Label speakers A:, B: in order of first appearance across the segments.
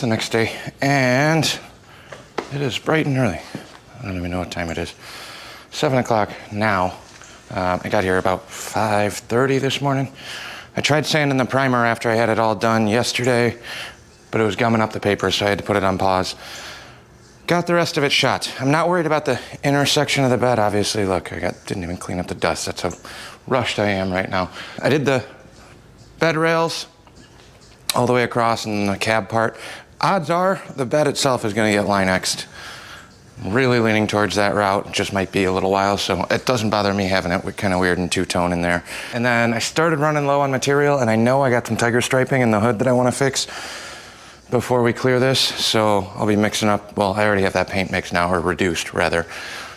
A: The next day, and it is bright and early. I don't even know what time it is. 7 o'clock now. I got here about 5:30 this morning. I tried sanding the primer after I had it all done yesterday, but it was gumming up the paper, so I had to put it on pause. Got the rest of it shot. I'm not worried about the inner section of the bed, obviously. Look, didn't even clean up the dust. That's how rushed I am right now. I did the bed rails all the way across and the cab part. Odds are the bed itself is going to get line-X'd. I'm really leaning towards that route. It just might be a little while, so it doesn't bother me having it kind of weird and two-tone in there. And then I started running low on material, and I know I got some tiger striping in the hood that I want to fix before we clear this, so I'll be mixing up, well, I already have that paint mixed now, or reduced rather.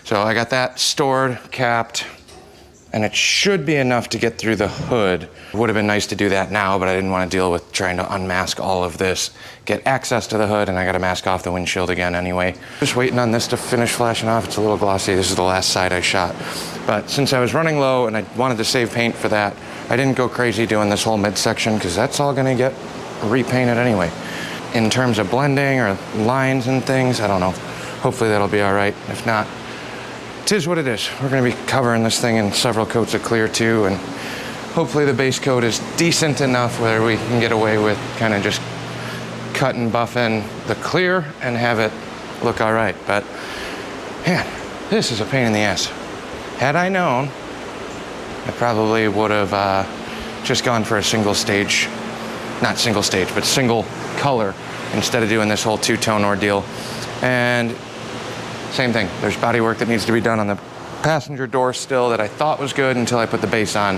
A: So I got that stored, capped, and it should be enough to get through the hood. It would have been nice to do that now, but I didn't want to deal with trying to unmask all of this, get access to the hood, and I got to mask off the windshield again anyway. Just waiting on this to finish flashing off. It's a little glossy. This is the last side I shot. But since I was running low and I wanted to save paint for that, I didn't go crazy doing this whole midsection because that's all going to get repainted anyway. In terms of blending or lines and things, I don't know. Hopefully that'll be all right. If not, it is what it is. We're going to be covering this thing in several coats of clear too, and hopefully the base coat is decent enough where we can get away with kind of just cut and buffing the clear and have it look all right. But man, this is a pain in the ass. Had I known, I probably would have just gone for a single stage, not single stage, but single color instead of doing this whole two-tone ordeal. And same thing, there's body work that needs to be done on the passenger door still that I thought was good until I put the base on.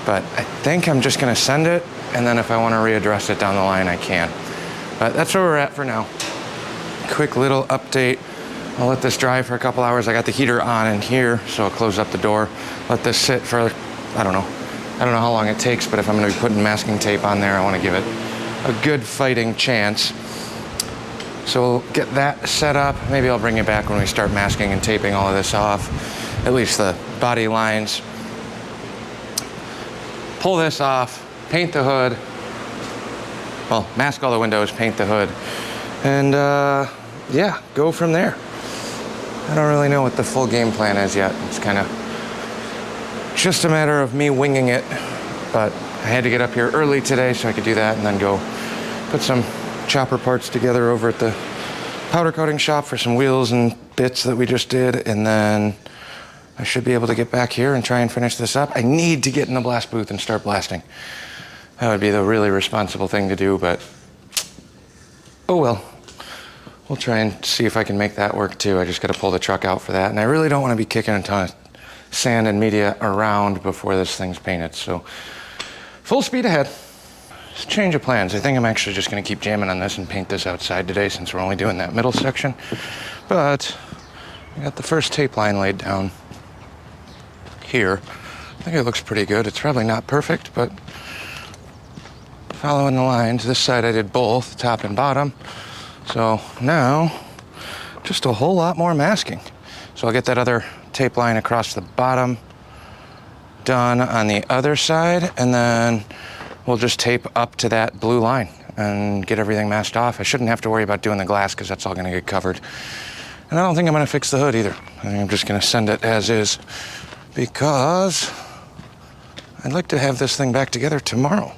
A: But I think I'm just gonna send it, and then if I wanna readdress it down the line, I can. But that's where we're at for now. Quick little update. I'll let this dry for a couple hours. I got the heater on in here, so I'll close up the door, let this sit for, I don't know how long it takes, but if I'm gonna be putting masking tape on there, I wanna give it a good fighting chance. So we'll get that set up. Maybe I'll bring it back when we start masking and taping all of this off, at least the body lines. Pull this off, paint the hood. Well, mask all the windows, paint the hood, and yeah, go from there. I don't really know what the full game plan is yet. It's kind of just a matter of me winging it, but I had to get up here early today so I could do that and then go put some chopper parts together over at the powder coating shop for some wheels and bits that we just did, and then I should be able to get back here and try and finish this up. I need to get in the blast booth and start blasting. That would be the really responsible thing to do, but oh well. We'll try and see if I can make that work too. I just got to pull the truck out for that, and I really don't want to be kicking a ton of sand and media around before this thing's painted, so full speed ahead. Change of plans. I think I'm actually just going to keep jamming on this and paint this outside today since we're only doing that middle section. But I got the first tape line laid down here. I think it looks pretty good. It's probably not perfect, but following the lines. This side I did both, top and bottom. So now, just a whole lot more masking. So I'll get that other tape line across the bottom done on the other side, and then we'll just tape up to that blue line and get everything masked off. I shouldn't have to worry about doing the glass because that's all going to get covered. And I don't think I'm going to fix the hood either. I think I'm just going to send it as is because I'd like to have this thing back together tomorrow.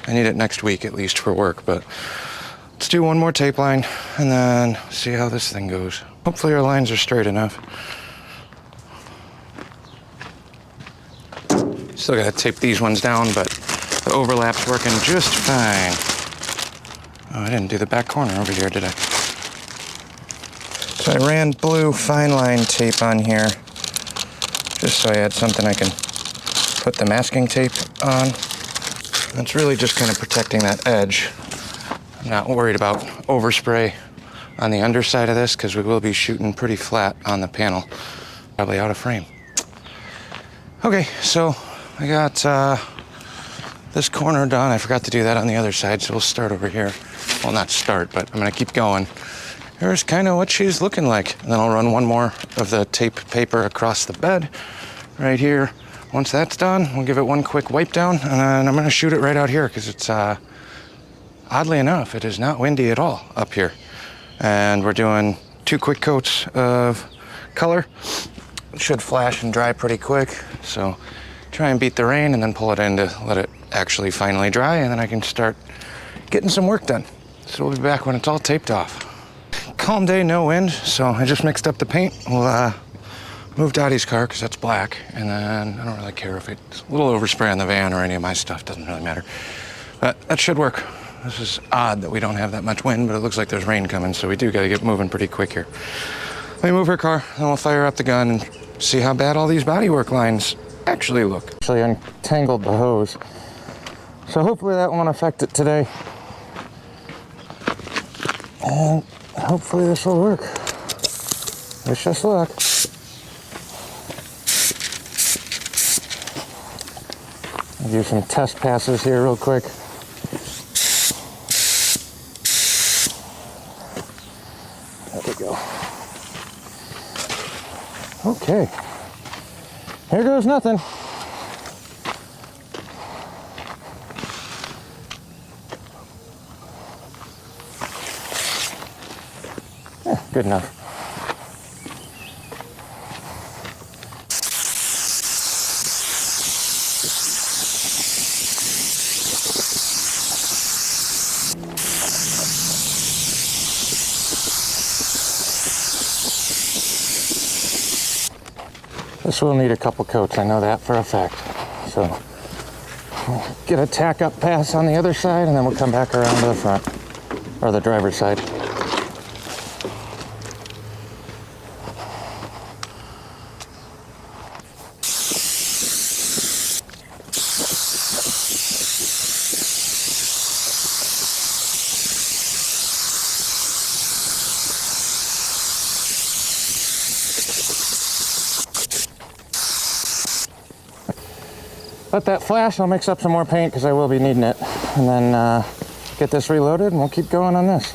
A: I need it next week at least for work, but let's do one more tape line and then see how this thing goes. Hopefully our lines are straight enough. Still got to tape these ones down, but the overlap's working just fine. Oh, I didn't do the back corner over here, did I? So I ran blue fine line tape on here, just so I had something I can put the masking tape on. It's really just kind of protecting that edge. I'm not worried about overspray on the underside of this because we will be shooting pretty flat on the panel, probably out of frame. Okay, so I got this corner done. I forgot to do that on the other side, so we'll start over here. Well, not start, but I'm gonna keep going. Here's kind of what she's looking like. And then I'll run one more of the tape paper across the bed right here. Once that's done, we'll give it one quick wipe down, and then I'm gonna shoot it right out here because it's a oddly enough, it is not windy at all up here. And we're doing 2 quick coats of color. It should flash and dry pretty quick. So try and beat the rain and then pull it in to let it actually finally dry, and then I can start getting some work done. So we'll be back when it's all taped off. Calm day, no wind, so I just mixed up the paint. We'll move Dottie's car because that's black, and then I don't really care if it's a little overspray on the van or any of my stuff, doesn't really matter. But that should work. This is odd that we don't have that much wind, but it looks like there's rain coming, so we do gotta get moving pretty quick here. Let me move her car, then we'll fire up the gun and see how bad all these bodywork lines actually look. Actually untangled the hose, so hopefully that won't affect it today. And hopefully this will work. Wish us luck. I'll do some test passes here real quick. There we go. Okay. Here goes nothing. Yeah, good enough. This will need a couple coats, I know that for a fact. So we'll get a tack up pass on the other side, and then we'll come back around to the front, or the driver's side. Let that flash, I'll mix up some more paint because I will be needing it. And then get this reloaded and we'll keep going on this.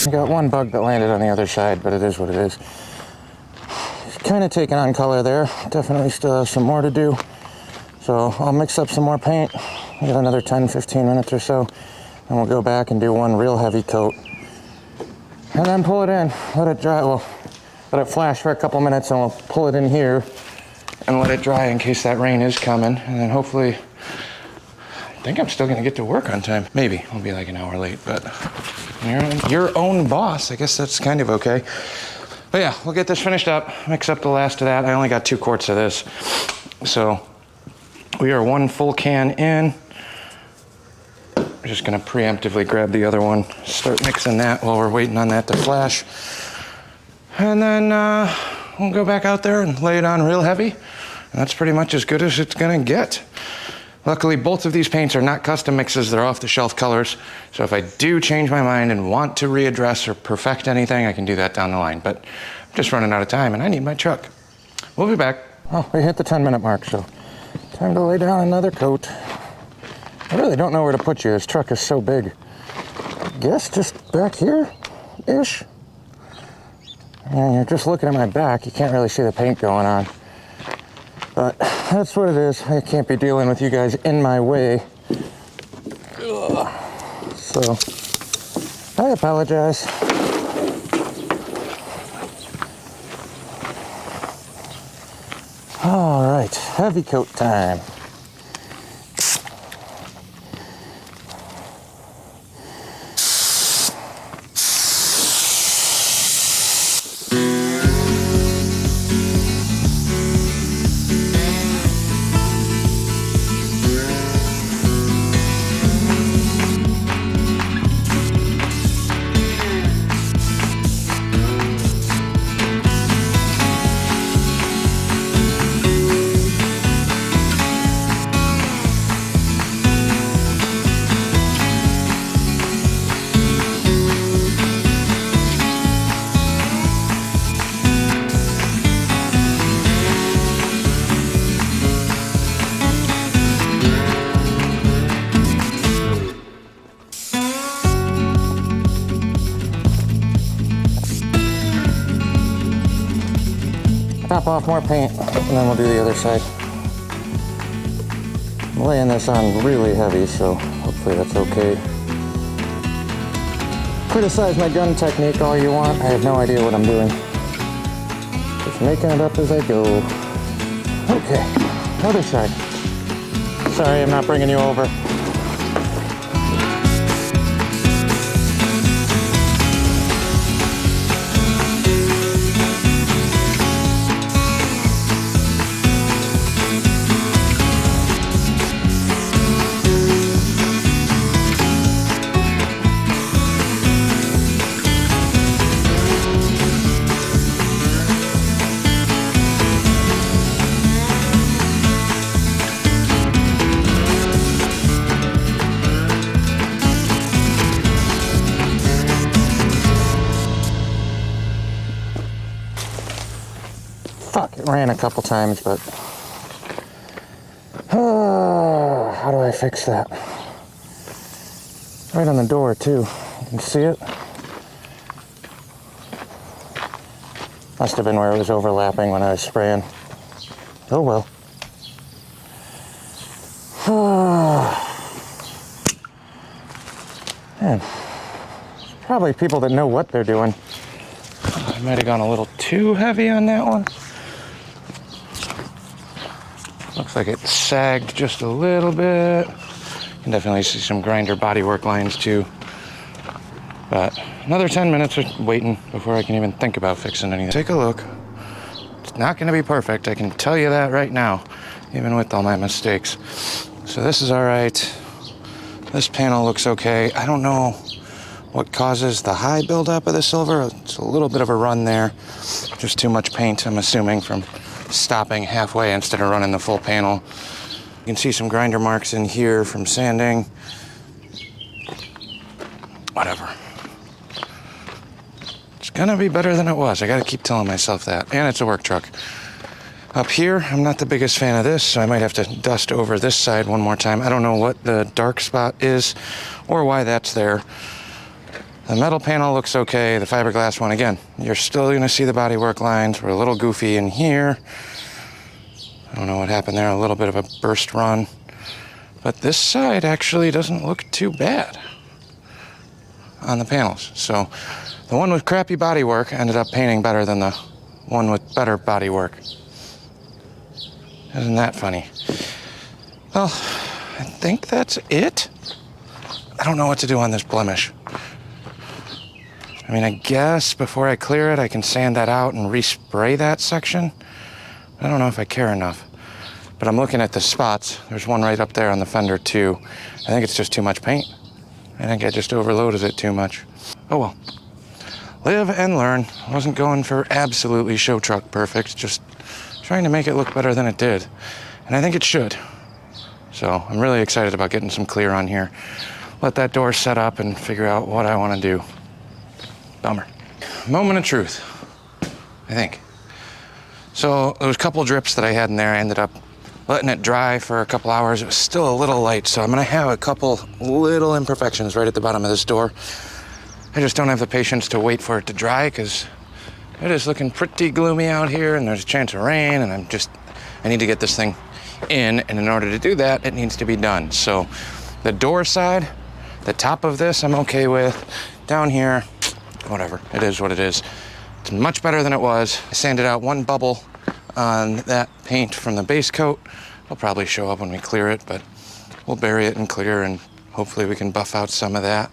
A: I got one bug that landed on the other side, but it is what it is. It's kind of taking on color there. Definitely still have some more to do. So I'll mix up some more paint. Get another 10-15 minutes or so. And we'll go back and do one real heavy coat. And then pull it in, let it dry. Well, let it flash for a couple minutes and we'll pull it in here and let it dry in case that rain is coming. And then hopefully, I think I'm still gonna get to work on time. Maybe, I'll be like an hour late, but your own boss, I guess that's kind of okay. But yeah, we'll get this finished up, mix up the last of that. I only got 2 quarts of this. So we are 1 full can in. We're just gonna preemptively grab the other one, start mixing that while we're waiting on that to flash. And then we'll go back out there and lay it on real heavy. And that's pretty much as good as it's gonna get. Luckily, both of these paints are not custom mixes, they're off-the-shelf colors. So if I do change my mind and want to readdress or perfect anything, I can do that down the line. But I'm just running out of time and I need my truck. We'll be back. Oh, we hit the 10-minute mark, so time to lay down another coat. I really don't know where to put you. This truck is so big. I guess just back here-ish. And you're just looking at my back, you can't really see the paint going on. But that's what it is. I can't be dealing with you guys in my way. Ugh. So, I apologize. All right, heavy coat time. top off more paint, and then we'll do the other side. I'm laying this on really heavy, so hopefully that's okay. Criticize my gun technique all you want. I have no idea what I'm doing. Just making it up as I go. Okay, other side. Sorry, I'm not bringing you over. Fuck, it ran a couple times, but how do I fix that? Right on the door too. You can see it. Must have been where it was overlapping when I was spraying. Oh well. Man, probably people that know what they're doing. I might have gone a little too heavy on that one. Looks like it sagged just a little bit. You can definitely see some grinder bodywork lines too. But another 10 minutes of waiting before I can even think about fixing anything. Take a look. It's not gonna be perfect, I can tell you that right now, even with all my mistakes. So this is all right. This panel looks okay. I don't know what causes the high buildup of the silver. It's a little bit of a run there. Just too much paint, I'm assuming, from stopping halfway instead of running the full panel. You can see some grinder marks in here from sanding. Whatever. It's gonna be better than it was. I gotta keep telling myself that. And it's a work truck. Up here, I'm not the biggest fan of this, so I might have to dust over this side one more time. I don't know what the dark spot is or why that's there. The metal panel looks okay. The fiberglass one, again, you're still gonna see the bodywork lines. We're a little goofy in here. I don't know what happened there, a little bit of a burst run. But this side actually doesn't look too bad on the panels. So the one with crappy bodywork ended up painting better than the one with better bodywork. Isn't that funny? Well, I think that's it. I don't know what to do on this blemish. I mean, I guess before I clear it, I can sand that out and respray that section. I don't know if I care enough. But I'm looking at the spots. There's one right up there on the fender too. I think it's just too much paint. I think I just overloaded it too much. Oh well. Live and learn. I wasn't going for absolutely show truck perfect, just trying to make it look better than it did. And I think it should. So I'm really excited about getting some clear on here. Let that door set up and figure out what I want to do. Bummer. Moment of truth, I think. So there was a couple drips that I had in there. I ended up letting it dry for a couple hours. It was still a little light, so I'm gonna have a couple little imperfections right at the bottom of this door. I just don't have the patience to wait for it to dry because it is looking pretty gloomy out here and there's a chance of rain, and I need to get this thing in, and in order to do that, it needs to be done. So the door side, the top of this, I'm okay with. Down here, whatever, it is what it is. It's much better than it was. I sanded out one bubble on that paint from the base coat. It'll probably show up when we clear it, but we'll bury it and clear, and hopefully we can buff out some of that.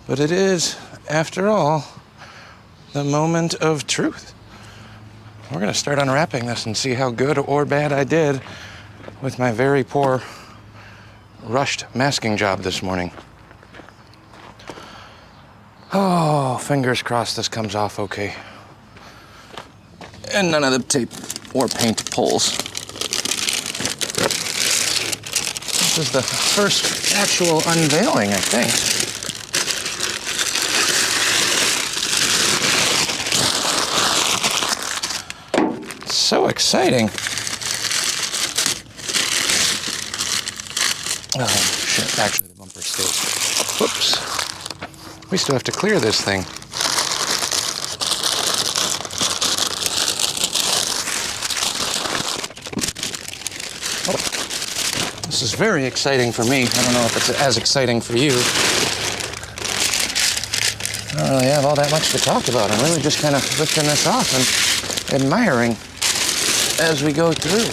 A: But it is, after all, the moment of truth. We're gonna start unwrapping this and see how good or bad I did with my very poor rushed masking job this morning. Oh, fingers crossed this comes off okay. And none of the tape or paint pulls. This is the first actual unveiling, I think. It's so exciting. Oh, shit, actually the bumper stays. Whoops. We still have to clear this thing. This is very exciting for me. I don't know if it's as exciting for you. I don't really have all that much to talk about. I'm really just kind of lifting this off and admiring as we go through.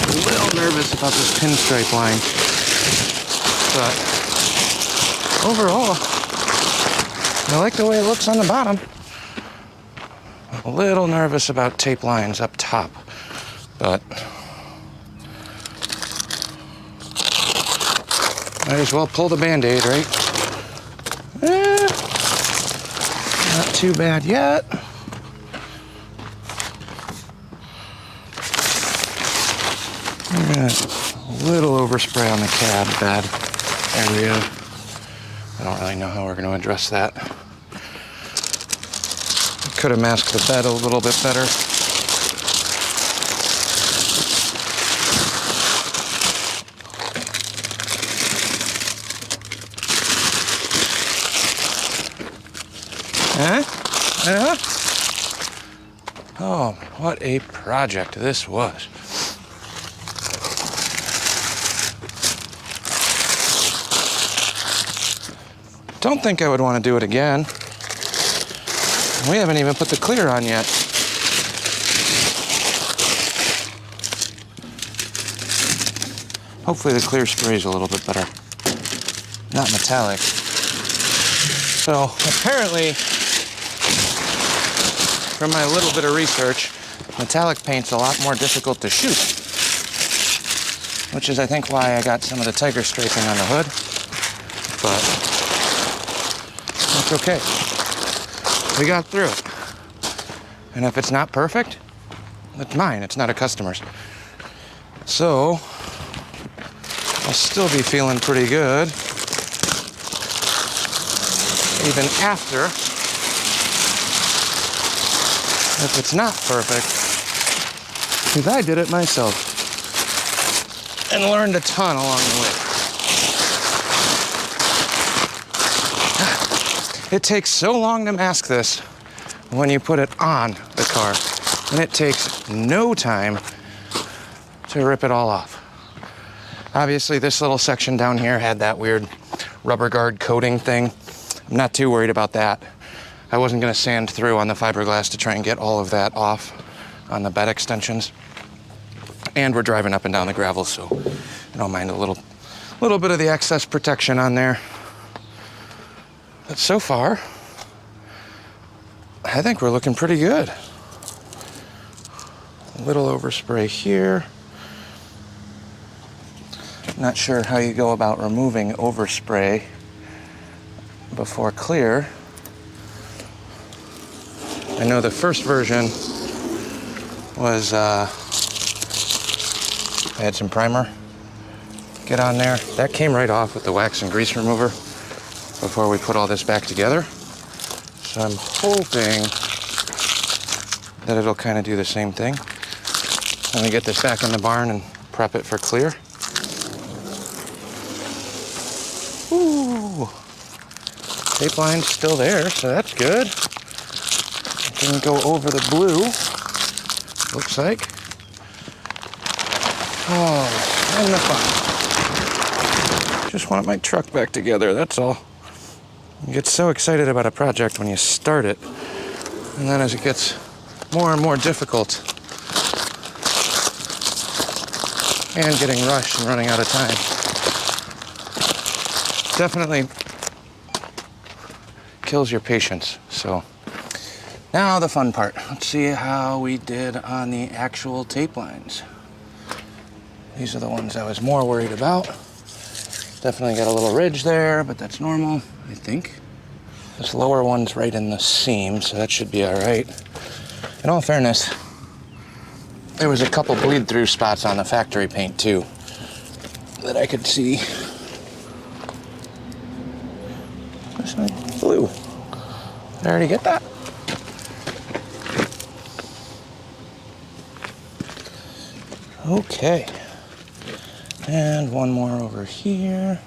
A: I'm a little nervous about this pinstripe line, but overall, I like the way it looks on the bottom. A little nervous about tape lines up top, but might as well pull the Band-Aid, right? Not too bad yet. A little overspray on the cab bed area. I don't really know how we're going to address that. Could have masked the bed a little bit better. Oh, what a project this was. Don't think I would want to do it again. We haven't even put the clear on yet. Hopefully the clear sprays a little bit better. Not metallic. So apparently, from my little bit of research, metallic paint's a lot more difficult to shoot. Which is, I think, why I got some of the tiger striping on the hood. But that's okay. We got through it. And if it's not perfect, it's mine. It's not a customer's. So, I'll still be feeling pretty good. Even after. If it's not perfect. Because I did it myself. And learned a ton along the way. It takes so long to mask this when you put it on the car, and it takes no time to rip it all off. Obviously, this little section down here had that weird rubber guard coating thing. I'm not too worried about that. I wasn't going to sand through on the fiberglass to try and get all of that off on the bed extensions. And we're driving up and down the gravel, so I don't mind a little bit of the excess protection on there. But so far, I think we're looking pretty good. A little overspray here. Not sure how you go about removing overspray before clear. I know the first version was, I had some primer get on there. That came right off with the wax and grease remover before we put all this back together. So I'm hoping that it'll kind of do the same thing. Let me get this back in the barn and prep it for clear. Ooh. Tape line's still there, so that's good. Didn't go over the blue, looks like. Oh, and the fun. Just want my truck back together, that's all. You get so excited about a project when you start it, and then as it gets more and more difficult, and getting rushed and running out of time, definitely kills your patience. So now the fun part. Let's see how we did on the actual tape lines. These are the ones I was more worried about. Definitely got a little ridge there, but that's normal, I think. This lower one's right in the seam, so that should be all right. In all fairness, there was a couple bleed through spots on the factory paint too that I could see. This one, blue. Did I already get that? Okay. And one more over here.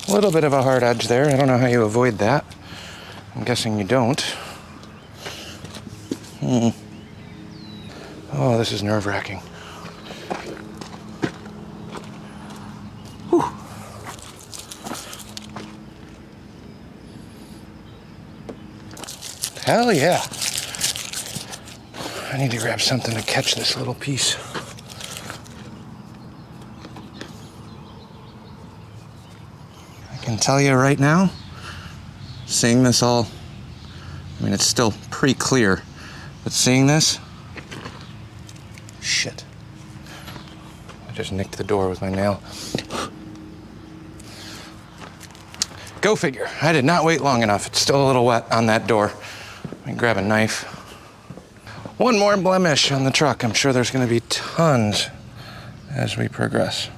A: A little bit of a hard edge there. I don't know how you avoid that. I'm guessing you don't. Oh, this is nerve-wracking. Whew. Hell yeah. I need to grab something to catch this little piece. I can tell you right now, seeing this all, I mean, it's still pretty clear, but seeing this, shit. I just nicked the door with my nail. Go figure. I did not wait long enough. It's still a little wet on that door. Let me grab a knife. One more blemish on the truck. I'm sure there's going to be tons as we progress.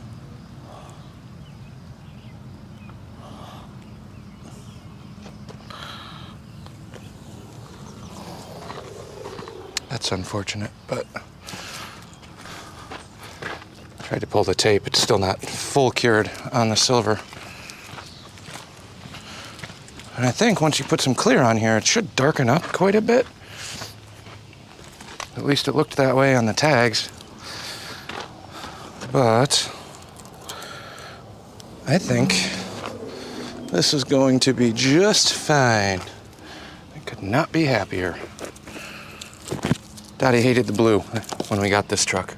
A: That's unfortunate, but I tried to pull the tape. It's still not full cured on the silver. And I think once you put some clear on here, it should darken up quite a bit. At least it looked that way on the tags. But I think this is going to be just fine. I could not be happier. Dottie hated the blue when we got this truck.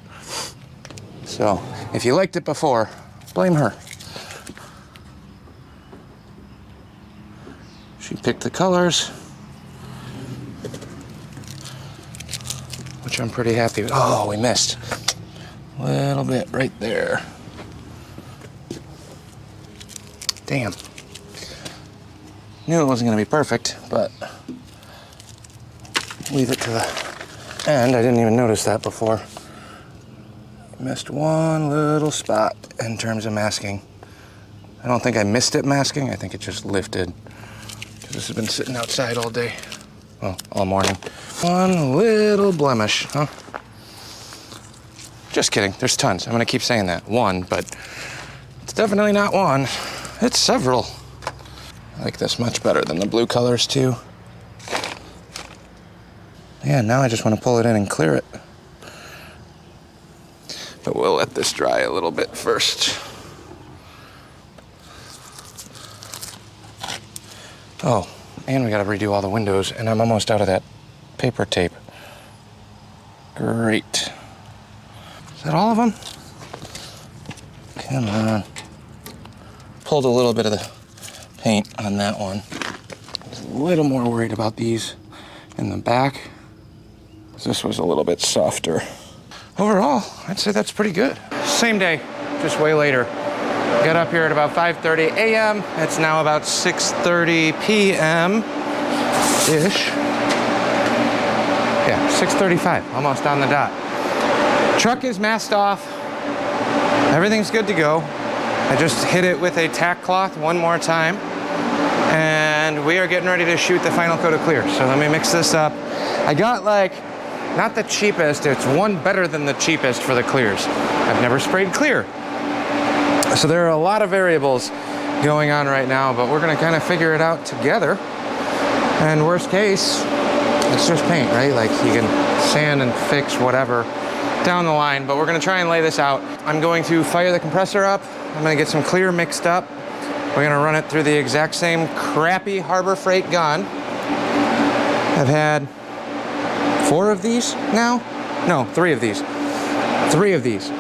A: So if you liked it before, blame her. She picked the colors, which I'm pretty happy with. Oh, we missed a little bit right there. Damn. Knew it wasn't going to be perfect, but leave it to the end. I didn't even notice that before. Missed one little spot in terms of masking. I don't think I missed it masking. I think it just lifted. This has been sitting outside all day. Well, all morning. One little blemish, huh? Just kidding, there's tons. I'm gonna keep saying that. One, but it's definitely not one. It's several. I like this much better than the blue colors too. Yeah, now I just wanna pull it in and clear it. But we'll let this dry a little bit first. Oh, and we gotta redo all the windows, and I'm almost out of that paper tape. Great. Is that all of them? Come on. Pulled a little bit of the paint on that one. I was a little more worried about these in the back. This was a little bit softer. Overall, I'd say that's pretty good. Same day, just way later. Got up here at about 5:30 a.m. It's now about 6:30 p.m.-ish. Yeah, 6:35, almost on the dot. Truck is masked off. Everything's good to go. I just hit it with a tack cloth one more time. And we are getting ready to shoot the final coat of clear. So let me mix this up. I got not the cheapest, it's one better than the cheapest for the clears. I've never sprayed clear. So there are a lot of variables going on right now, but we're gonna kind of figure it out together. And worst case, it's just paint, right? Like you can sand and fix whatever down the line, but we're gonna try and lay this out. I'm going to fire the compressor up. I'm gonna get some clear mixed up. We're gonna run it through the exact same crappy Harbor Freight gun. I've had 4 of these now? No, 3 of these. 3 of these.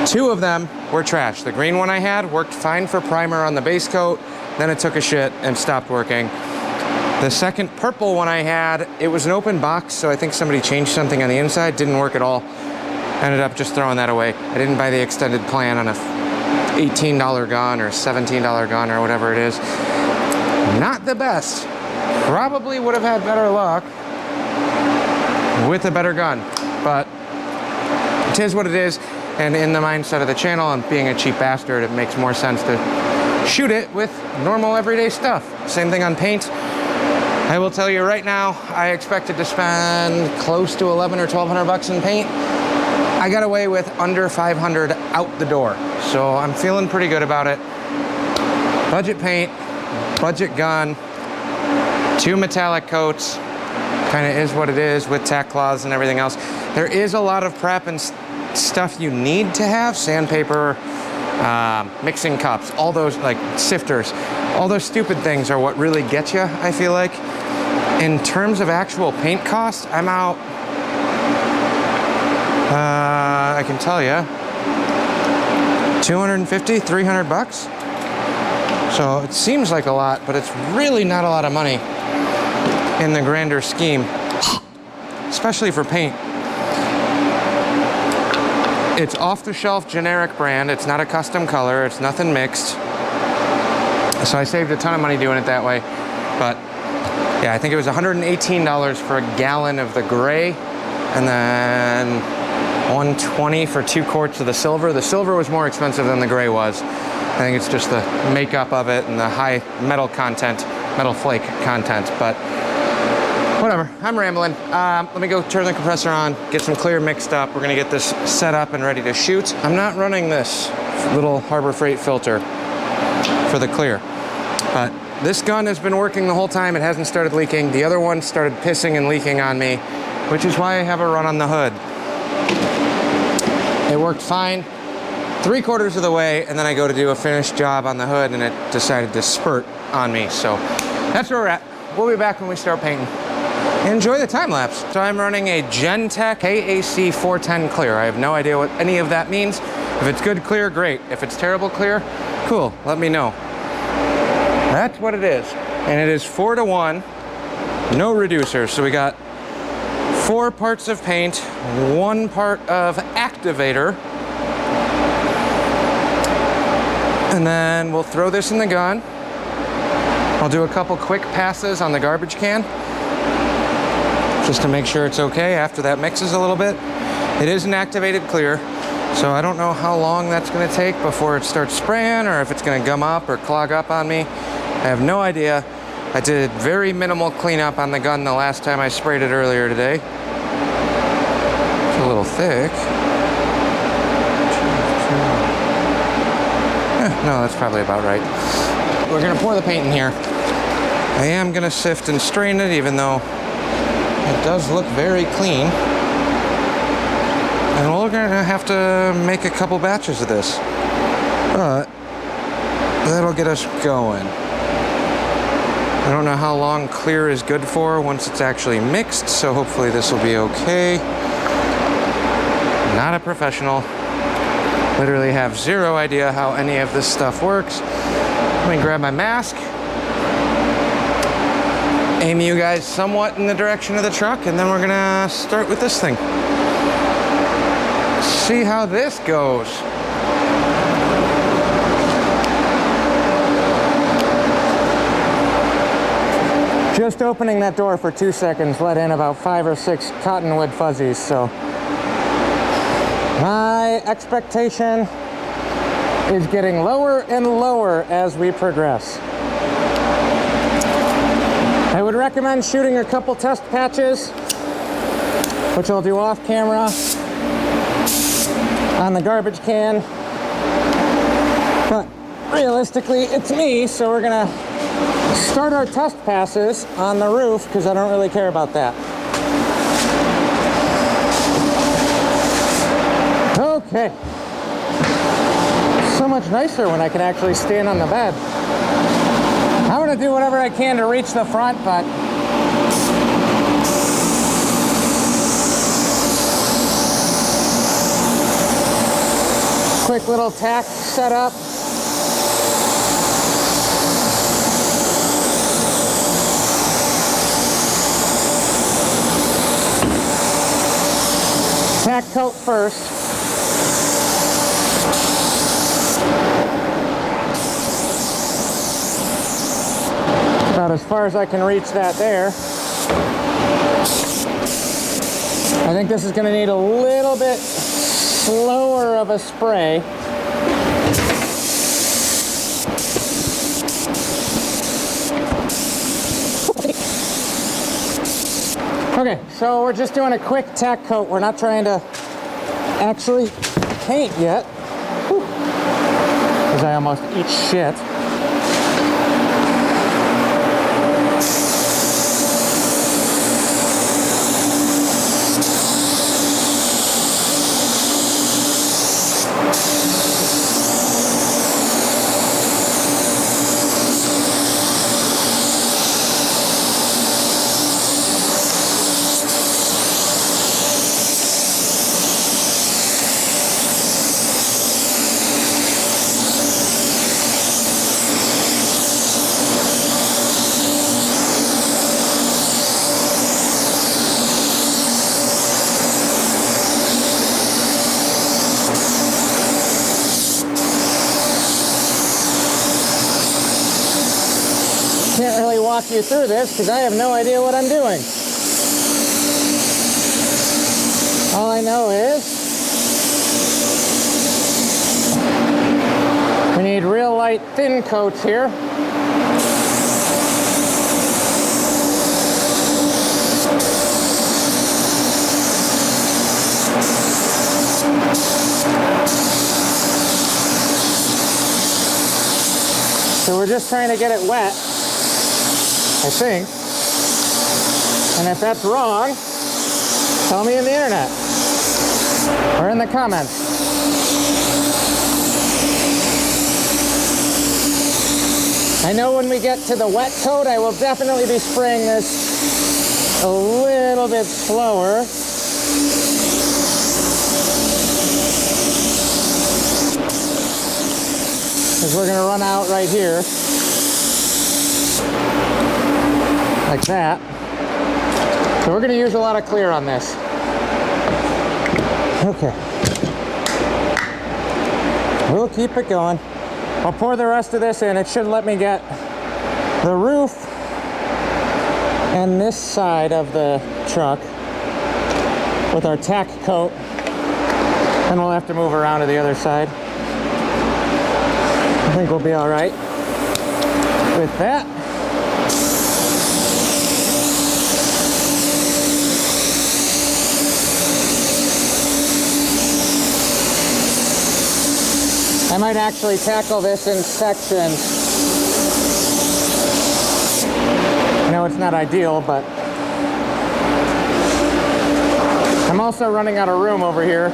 A: 2 of them were trash. The green one I had worked fine for primer on the base coat, then it took a shit and stopped working. The second purple one I had, it was an open box, so I think somebody changed something on the inside, didn't work at all. Ended up just throwing that away. I didn't buy the extended plan on a $18 gun or $17 gun or whatever it is. Not the best. Probably would have had better luck with a better gun, but it is what it is. And in the mindset of the channel and being a cheap bastard, it makes more sense to shoot it with normal everyday stuff. Same thing on paint. I will tell you right now, I expected to spend close to 11 or 1200 bucks in paint. I got away with under 500 out the door. So I'm feeling pretty good about it. Budget paint, budget gun, 2 metallic coats, kind of is what it is with tack cloths and everything else. There is a lot of prep and stuff you need to have: sandpaper, mixing cups, all those, like sifters. All those stupid things are what really get you, I feel like. In terms of actual paint cost, I'm out, I can tell you, 250, 300 bucks. So it seems like a lot, but it's really not a lot of money in the grander scheme, especially for paint. It's off-the-shelf generic brand. It's not a custom color. It's nothing mixed. So I saved a ton of money doing it that way. But yeah, I think it was $118 for a gallon of the gray, and then $120 for 2 quarts of the silver. The silver was more expensive than the gray was. I think it's just the makeup of it and the high metal content, metal flake content, but whatever, I'm rambling. Let me go turn the compressor on, get some clear mixed up. We're gonna get this set up and ready to shoot. I'm not running this little Harbor Freight filter for the clear, but this gun has been working the whole time. It hasn't started leaking. The other one started pissing and leaking on me, which is why I have a run on the hood. It worked fine 3/4 of the way, and then I go to do a finished job on the hood and it decided to spurt on me. So that's where we're at. We'll be back when we start painting. Enjoy the time lapse. So I'm running a Gentek KAC 410 clear. I have no idea what any of that means. If it's good clear, great. If it's terrible clear, cool, let me know. That's what it is. And it is 4:1, no reducers. So we got 4 parts of paint, 1 part of activator, and then we'll throw this in the gun. I'll do a couple quick passes on the garbage can just to make sure it's okay after that mixes a little bit. It is an activated clear, so I don't know how long that's gonna take before it starts spraying, or if it's gonna gum up or clog up on me. I have no idea. I did very minimal cleanup on the gun the last time I sprayed it earlier today. It's a little thick. No, that's probably about right. We're gonna pour the paint in here. I am gonna sift and strain it, even though it does look very clean. And we're gonna have to make a couple batches of this. But that'll get us going. I don't know how long clear is good for once it's actually mixed, so hopefully this will be okay. Not a professional. Literally have zero idea how any of this stuff works. Let me grab my mask, aim you guys somewhat in the direction of the truck, and then we're gonna start with this thing. See how this goes. Just opening that door for 2 seconds let in about 5 or 6 cottonwood fuzzies, so my expectation is getting lower and lower as we progress. I would recommend shooting a couple test patches, which I'll do off camera on the garbage can. But realistically, it's me, so we're gonna start our test passes on the roof because I don't really care about that. Okay. So much nicer when I can actually stand on the bed. I'm gonna do whatever I can to reach the front, but quick little tack setup. Tack coat first. About as far as I can reach that there. I think this is going to need a little bit slower of a spray. Okay, so we're just doing a quick tack coat. We're not trying to actually paint yet. Because I almost eat shit.
B: Can't really walk you through this because I have no idea what I'm doing. All I know is we need real light thin coats here. So we're just trying to get it wet, I think. And if that's wrong, tell me in the internet or in the comments. I know when we get to the wet coat, I will definitely be spraying this a little bit slower. Because we're going to run out right here. Like that. So we're going to use a lot of clear on this. Okay. We'll keep it going. I'll pour the rest of this in. It should let me get the roof and this side of the truck with our tack coat. Then we'll have to move around to the other side. I think we'll be all right with that. I might actually tackle this in sections. I know it's not ideal, but I'm also running out of room over here.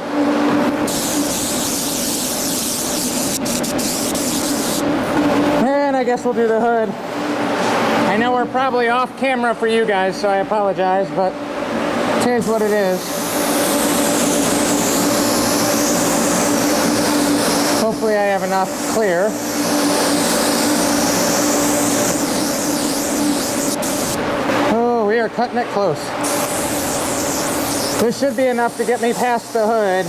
B: And I guess we'll do the hood. I know we're probably off camera for you guys, so I apologize, but it is what it is. Hopefully I have enough clear. Oh, we are cutting it close. This should be enough to get me past the hood.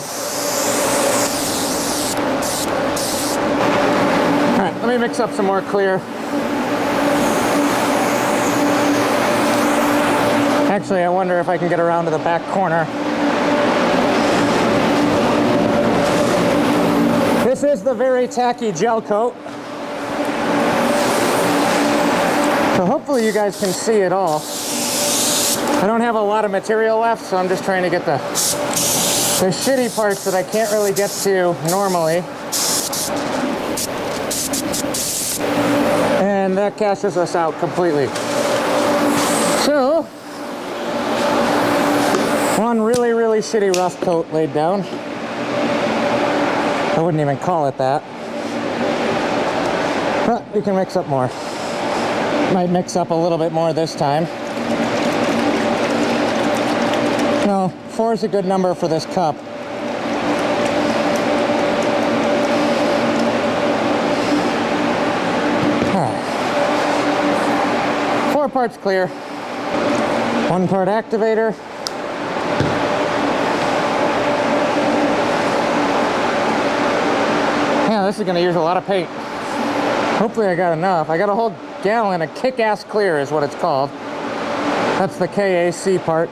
B: All right, let me mix up some more clear. Actually, I wonder if I can get around to the back corner. This is the very tacky gel coat. So hopefully you guys can see it all. I don't have a lot of material left, so I'm just trying to get the shitty parts that I can't really get to normally. And that cashes us out completely. So, one really, really shitty rough coat laid down. I wouldn't even call it that. But we can mix up more. Might mix up a little bit more this time. No, 4 is a good number for this cup. Alright. 4 parts clear. 1 part activator. Yeah, this is going to use a lot of paint. Hopefully I got enough. I got a whole gallon of kick-ass clear is what it's called. That's the KAC part.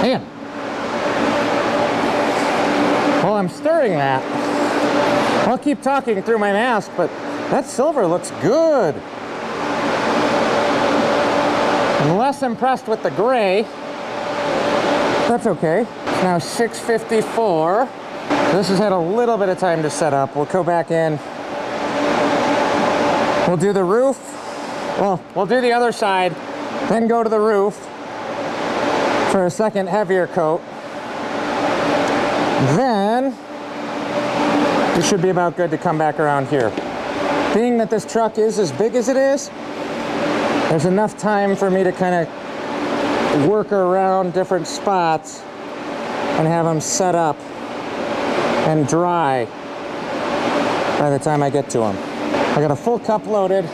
B: Man. Well, I'm stirring that. I'll keep talking through my mask, but that silver looks good. I'm less impressed with the gray. That's okay. It's now 6:54. This has had a little bit of time to set up. We'll go back in. We'll do the roof. Well, we'll do the other side, then go to the roof for a second heavier coat. Then it should be about good to come back around here. Being that this truck is as big as it is, there's enough time for me to kind of work around different spots and have them set up and dry by the time I get to them. I got a full cup loaded.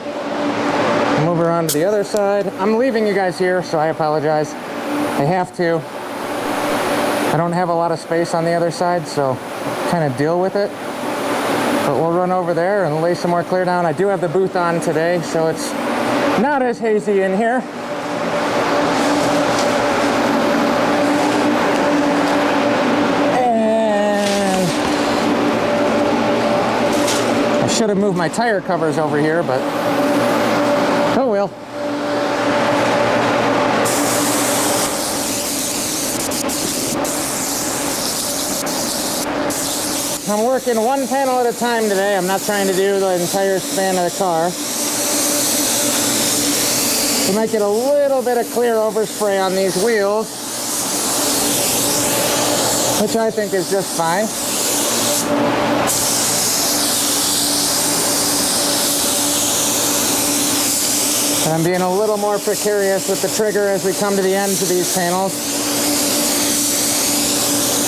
B: Move around to the other side. I'm leaving you guys here, so I apologize. I have to. I don't have a lot of space on the other side, so kind of deal with it. But we'll run over there and lay some more clear down. I do have the booth on today, so it's not as hazy in here. And I should have moved my tire covers over here, but oh well. I'm working one panel at a time today. I'm not trying to do the entire span of the car. We might get a little bit of clear overspray on these wheels, which I think is just fine. And I'm being a little more precarious with the trigger as we come to the ends of these panels.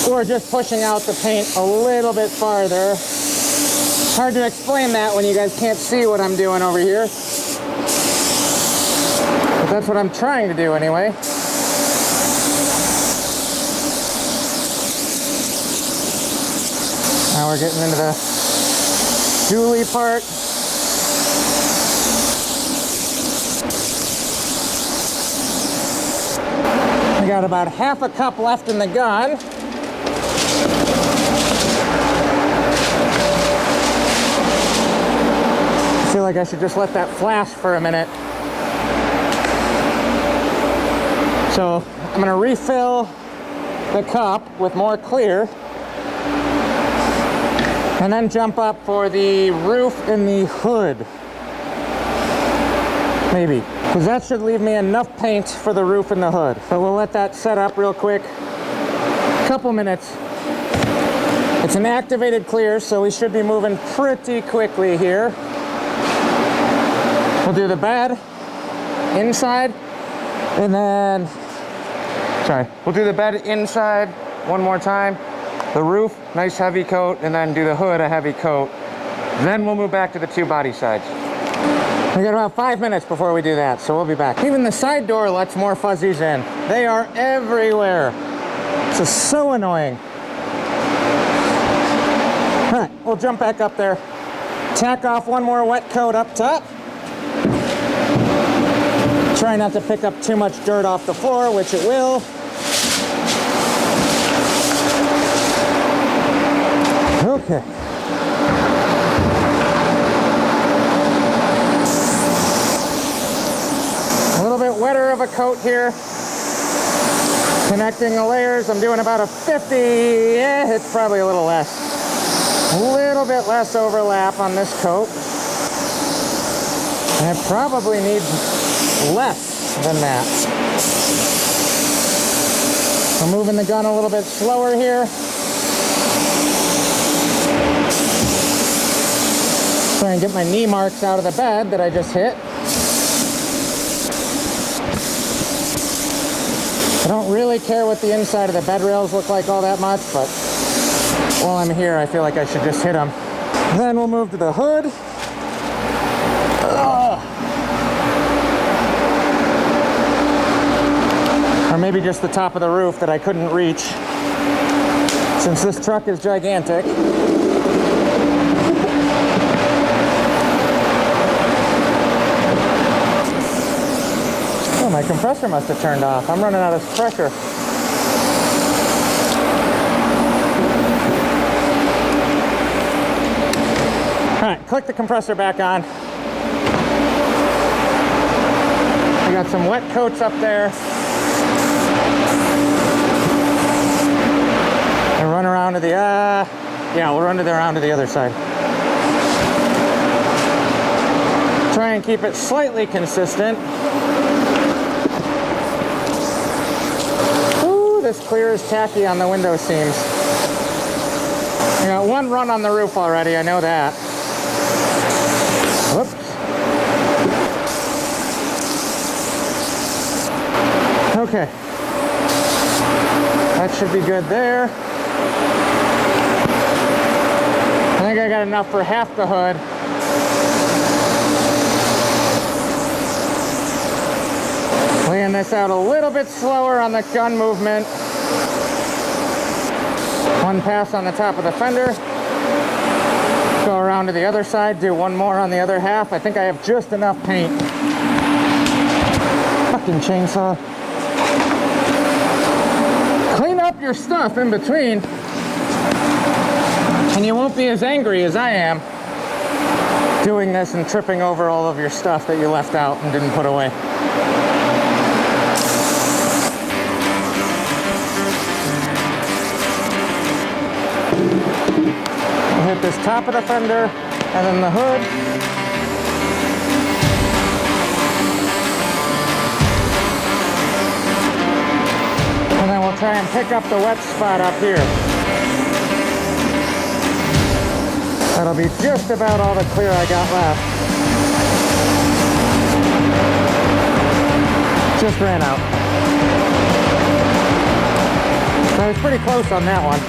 B: Or just pushing out the paint a little bit farther. Hard to explain that when you guys can't see what I'm doing over here. But that's what I'm trying to do anyway. Now we're getting into the dually part. We got about half a cup left in the gun. I feel like I should just let that flash for a minute. So I'm going to refill the cup with more clear and then jump up for the roof and the hood. Maybe, because that should leave me enough paint for the roof and the hood. But we'll let that set up real quick. Couple minutes. It's an activated clear, so we should be moving pretty quickly here. We'll do the bed inside, and then, we'll do the bed inside one more time. The roof, nice heavy coat, and then do the hood a heavy coat. Then we'll move back to the two body sides. We got about 5 minutes before we do that, so we'll be back. Even the side door lets more fuzzies in. They are everywhere. This is so annoying. All right, we'll jump back up there. Tack off one more wet coat up top. Try not to pick up too much dirt off the floor, which it will. Okay. A little bit wetter of a coat here. Connecting the layers, I'm doing about a 50, yeah, it's probably a little less. A little bit less overlap on this coat. And it probably needs less than that. I'm moving the gun a little bit slower here. Try and get my knee marks out of the bed that I just hit. I don't really care what the inside of the bed rails look like all that much, but while I'm here, I feel like I should just hit them. Then we'll move to the hood. Or maybe just the top of the roof that I couldn't reach, since this truck is gigantic. Oh, my compressor must have turned off. I'm running out of pressure. All right, click the compressor back on. We got some wet coats up there. And run around to the, yeah, we'll run around to the other side. Try and keep it slightly consistent. Ooh, this clear is tacky on the window seams. I got one run on the roof already, I know that. Whoops. Okay. That should be good there. I think I got enough for half the hood. Laying this out a little bit slower on the gun movement. One pass on the top of the fender. Go around to the other side, do one more on the other half. I think I have just enough paint. Fucking chainsaw. Clean up your stuff in between, and you won't be as angry as I am doing this and tripping over all of your stuff that you left out and didn't put away. We'll hit this top of the fender and then the hood. And then we'll try and pick up the wet spot up here. That'll be just about all the clear I got left. Just ran out. So I was pretty close on that one.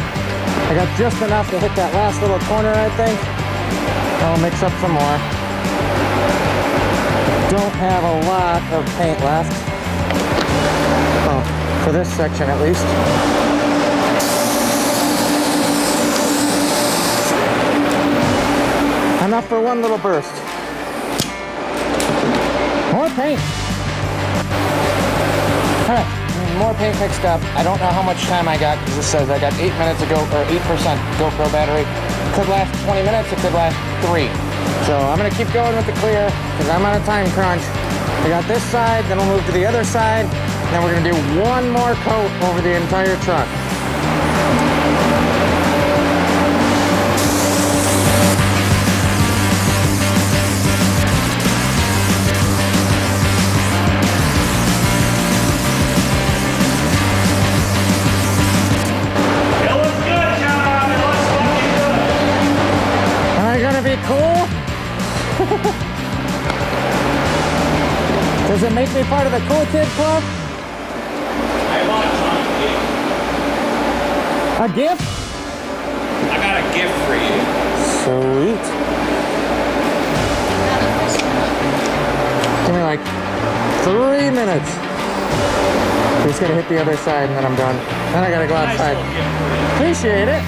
B: I got just enough to hit that last little corner, I think. I'll mix up some more. Don't have a lot of paint left. Oh, for this section at least. Enough for one little burst. More paint. All right, more paint mixed up. I don't know how much time I got because it says I got 8 minutes ago, or 8% GoPro battery. Could last 20 minutes, it could last 3. So I'm gonna keep going with the clear because I'm on a time crunch. I got this side, then we'll move to the other side. Then we're gonna do one more coat over the entire truck. Cool. Does it make me part of the cool kid club?
C: I want a
B: A gift?
C: I got a gift for you.
B: Sweet. Give me like 3 minutes. Just gotta hit the other side and then I'm done. Then I gotta go outside. Appreciate it.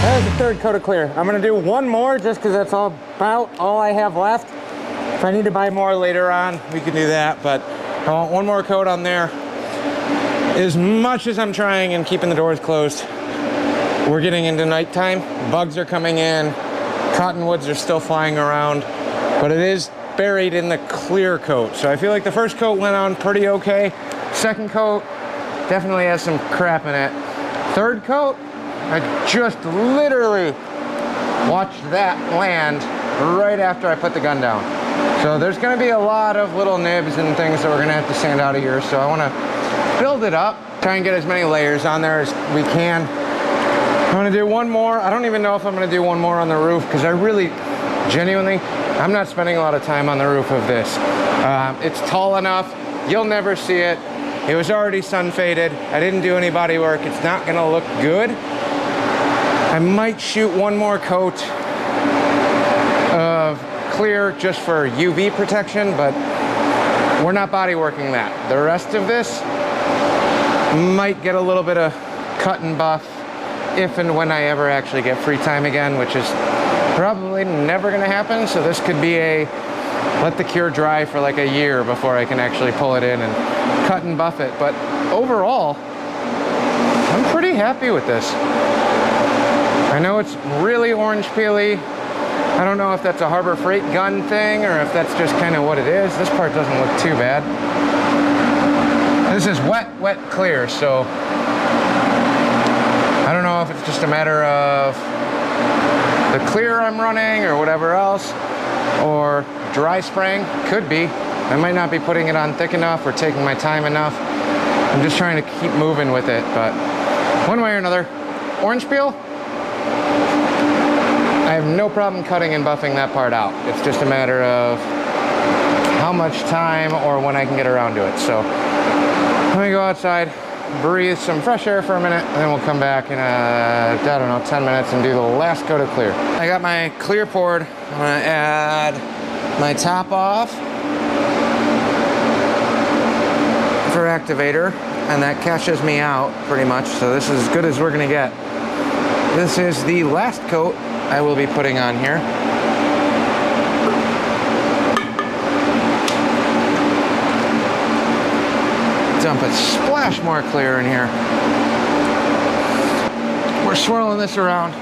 B: That was the third coat of clear. I'm gonna do one more just because that's about all I have left. If I need to buy more later on, we can do that, but I want one more coat on there. As much as I'm trying and keeping the doors closed, we're getting into nighttime. Bugs are coming in, cottonwoods are still flying around, but it is buried in the clear coat. So I feel like the first coat went on pretty okay. Second coat definitely has some crap in it. Third coat, I just literally watched that land right after I put the gun down. So there's gonna be a lot of little nibs and things that we're gonna have to sand out of here. So I wanna build it up, try and get as many layers on there as we can. I'm gonna do one more. I don't even know if I'm gonna do one more on the roof because I really, genuinely, I'm not spending a lot of time on the roof of this. It's tall enough, you'll never see it. It was already sun faded. I didn't do any body work. It's not gonna look good. I might shoot one more coat of clear just for UV protection, but we're not body working that. The rest of this might get a little bit of cut and buff if and when I ever actually get free time again, which is probably never gonna happen. So this could be a let the cure dry for like a year before I can actually pull it in and cut and buff it. But overall, I'm pretty happy with this. I know it's really orange peely. I don't know if that's a Harbor Freight gun thing or if that's just kind of what it is. This part doesn't look too bad. This is wet clear, so I don't know if it's just a matter of the clear I'm running or whatever else, or dry spraying. Could be. I might not be putting it on thick enough or taking my time enough. I'm just trying to keep moving with it, but one way or another, orange peel, I have no problem cutting and buffing that part out. It's just a matter of how much time or when I can get around to it. So let me go outside,
A: breathe some fresh air for a minute, and then we'll come back in, I don't know, 10 minutes and do the last coat of clear. I got my clear poured. I'm gonna add my top off for activator, and that cashes me out pretty much, so this is as good as we're gonna get. This is the last coat I will be putting on here. Dump a splash more clear in here. We're swirling this around.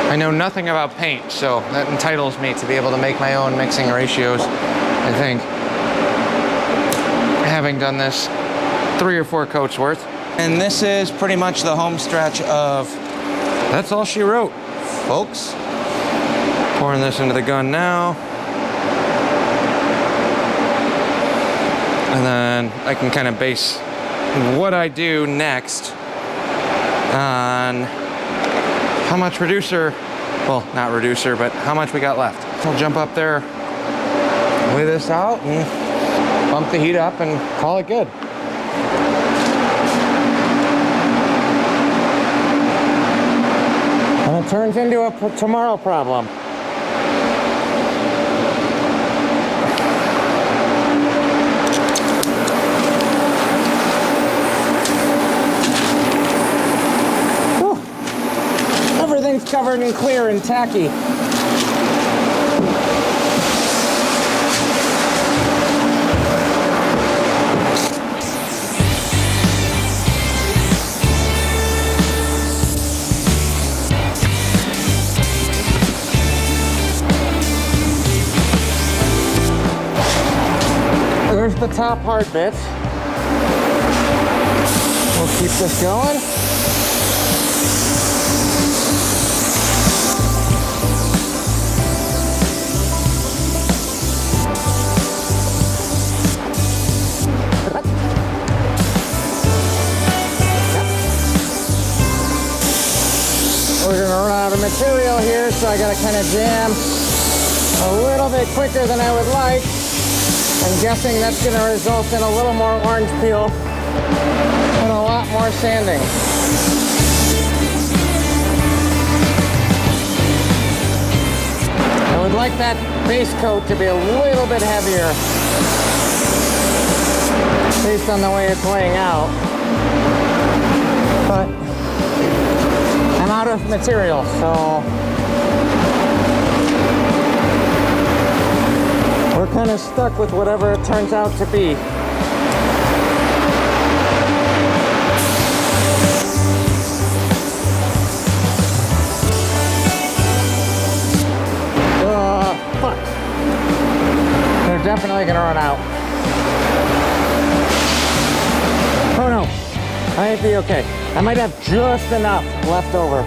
A: I know nothing about paint, so that entitles me to be able to make my own mixing ratios, I think. Having done this 3 or 4 coats worth. And this is pretty much the home stretch of That's All She Wrote, folks. Pouring this into the gun now. And then I can kind of base what I do next on how much reducer, well, not reducer, but how much we got left. I'll jump up there, weigh this out, and bump the heat up and call it good. And it turns into a tomorrow problem. Whew. Everything's covered in clear and tacky. There's the top hard bits. We'll keep this going. We're gonna run out of material here, so I gotta kind of jam a little bit quicker than I would like. I'm guessing that's going to result in a little more orange peel and a lot more sanding. I would like that base coat to be a little bit heavier based on the way it's laying out. But I'm out of material, so we're kind of stuck with whatever it turns out to be. Fuck. They're definitely gonna run out. Oh no, I might be okay. I might have just enough left over,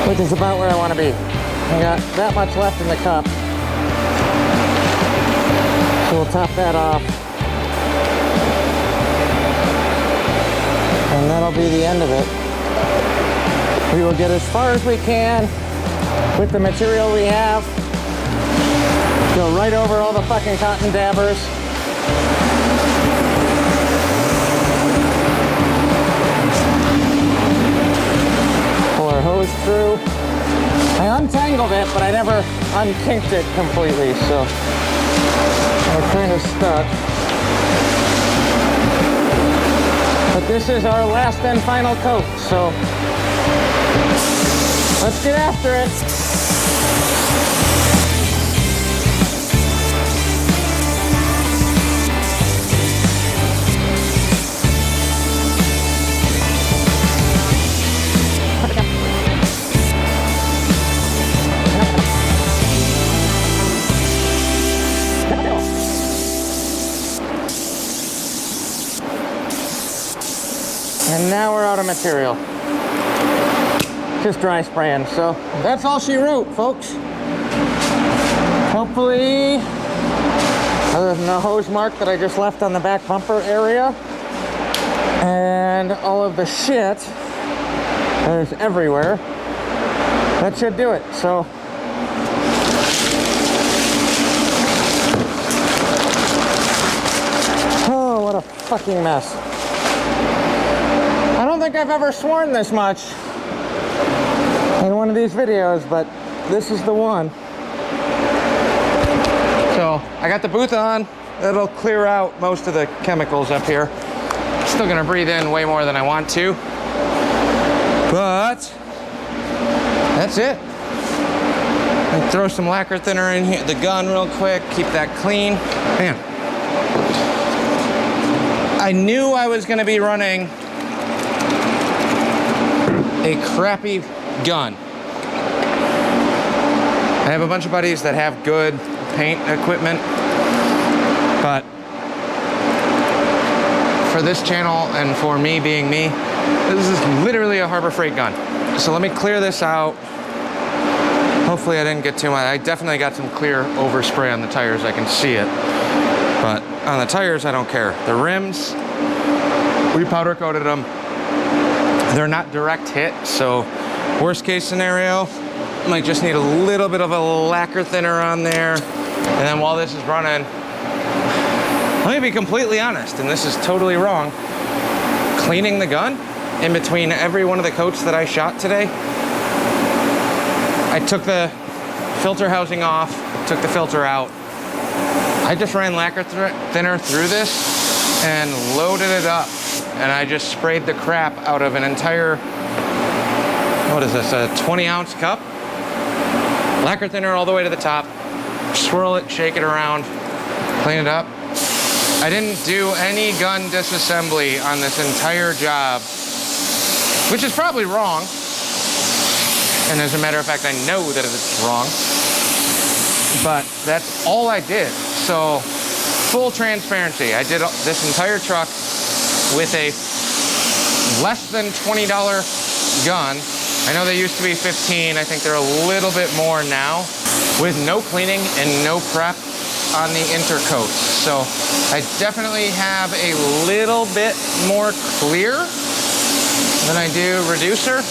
A: which is about where I want to be. I got that much left in the cup. So we'll top that off. And that'll be the end of it. We will get as far as we can with the material we have. Go right over all the fucking cotton dabbers. Pull our hose through. I untangled it, but I never unkinked it completely, so we're kind of stuck. But this is our last and final coat, so let's get after it. And now we're out of material. Just dry spraying. So that's all she wrote, folks. Hopefully, other than the hose mark that I just left on the back bumper area, and all of the shit that is everywhere, that should do it. So oh, what a
B: fucking mess. I don't think I've ever sworn this much in one of these videos, but this is the one. So I got the booth on. It'll clear out most of the chemicals up here. Still gonna breathe in way more than I want to, but that's it. And throw some lacquer thinner in here, the gun real quick, keep that clean. Man, I knew I was gonna be running a crappy gun. I have a bunch of buddies that have good paint equipment, but for this channel and for me being me, this is literally a Harbor Freight gun. So let me clear this out. Hopefully I didn't get too much. I definitely got some clear overspray on the tires. I can see it. But on the tires, I don't care. The rims, we powder coated them. They're not direct hit, so worst case scenario, might just need a little bit of a lacquer thinner on there. And then while this is running, let me be completely honest, and this is totally wrong, cleaning the gun in between every one of the coats that I shot today, I took the filter housing off, took the filter out. I just ran lacquer thinner through this and loaded it up. And I just sprayed the crap out of an entire, what is this, a 20-ounce cup? Lacquer thinner all the way to the top. Swirl it, shake it around, clean it up. I didn't do any gun disassembly on this entire job, which is probably wrong. And as a matter of fact, I know that it's wrong, but that's all I did. So full transparency, I did this entire truck with a less than $20 gun. I know they used to be 15. I think they're a little bit more now, with no cleaning and no prep on the intercoats. So I definitely have a little bit more clear than I do reducer.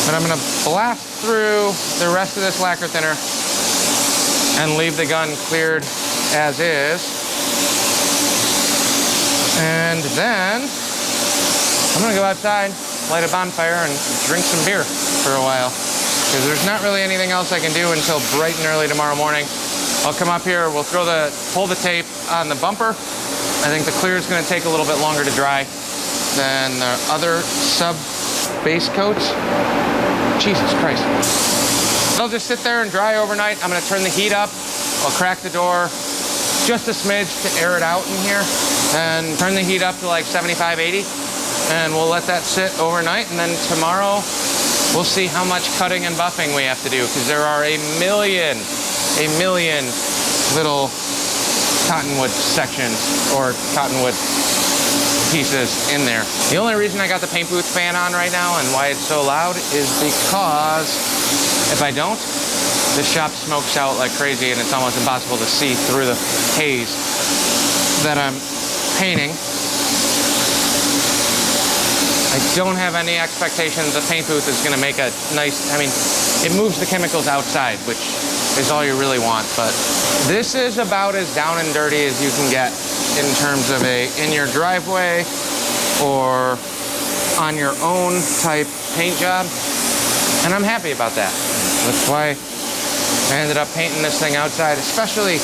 B: But I'm gonna blast through the rest of this lacquer thinner and leave the gun cleared as is. And then I'm gonna go outside, light a bonfire, and drink some beer for a while. Because there's not really anything else I can do until bright and early tomorrow morning. I'll come up here, we'll pull the tape on the bumper. I think the clear is gonna take a little bit longer to dry than the other sub base coats. Jesus Christ. They'll just sit there and dry overnight. I'm gonna turn the heat up. I'll crack the door just a smidge to air it out in here, and turn the heat up to like 75, 80, and we'll let that sit overnight. And then tomorrow, we'll see how much cutting and buffing we have to do, because there are a million little cottonwood sections or cottonwood pieces in there. The only reason I got the paint booth fan on right now and why it's so loud is because if I don't, the shop smokes out like crazy and it's almost impossible to see through the haze that I'm painting. I don't have any expectations the paint booth is gonna make a nice, I mean, it moves the chemicals outside, which is all you really want, but this is about as down and dirty as you can get in terms of a in your driveway or on your own type paint job, and I'm happy about that. That's why I ended up painting this thing outside. Especially,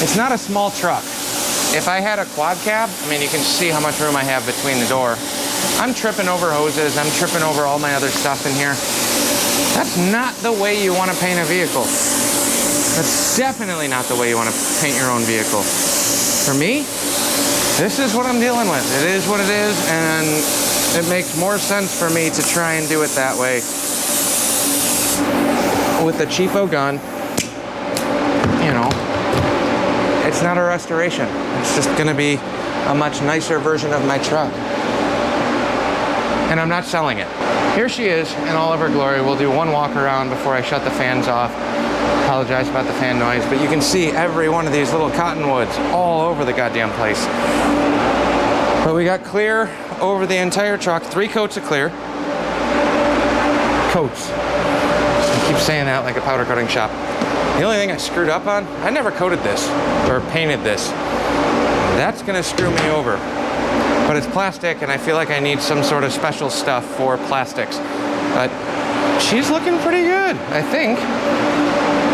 B: it's not a small truck. If I had a quad cab, I mean, you can see how much room I have between the door. I'm tripping over hoses, I'm tripping over all my other stuff in here. That's not the way you want to paint a vehicle. That's definitely not the way you want to paint your own vehicle. For me, this is what I'm dealing with. It is what it is, and it makes more sense for me to try and do it that way. With the cheapo gun, you know, it's not a restoration. It's just gonna be a much nicer version of my truck. And I'm not selling it. Here she is in all of her glory. We'll do one walk around before I shut the fans off. Apologize about the fan noise, but you can see every one of these little cottonwoods all over the goddamn place. But we got clear over the entire truck, 3 coats of clear. Coats. I keep saying that like a powder coating shop. The only thing I screwed up on, I never coated this or painted this.
A: That's gonna screw me over. But it's plastic, and I feel like I need some sort of special stuff for plastics. But she's looking pretty good, I think.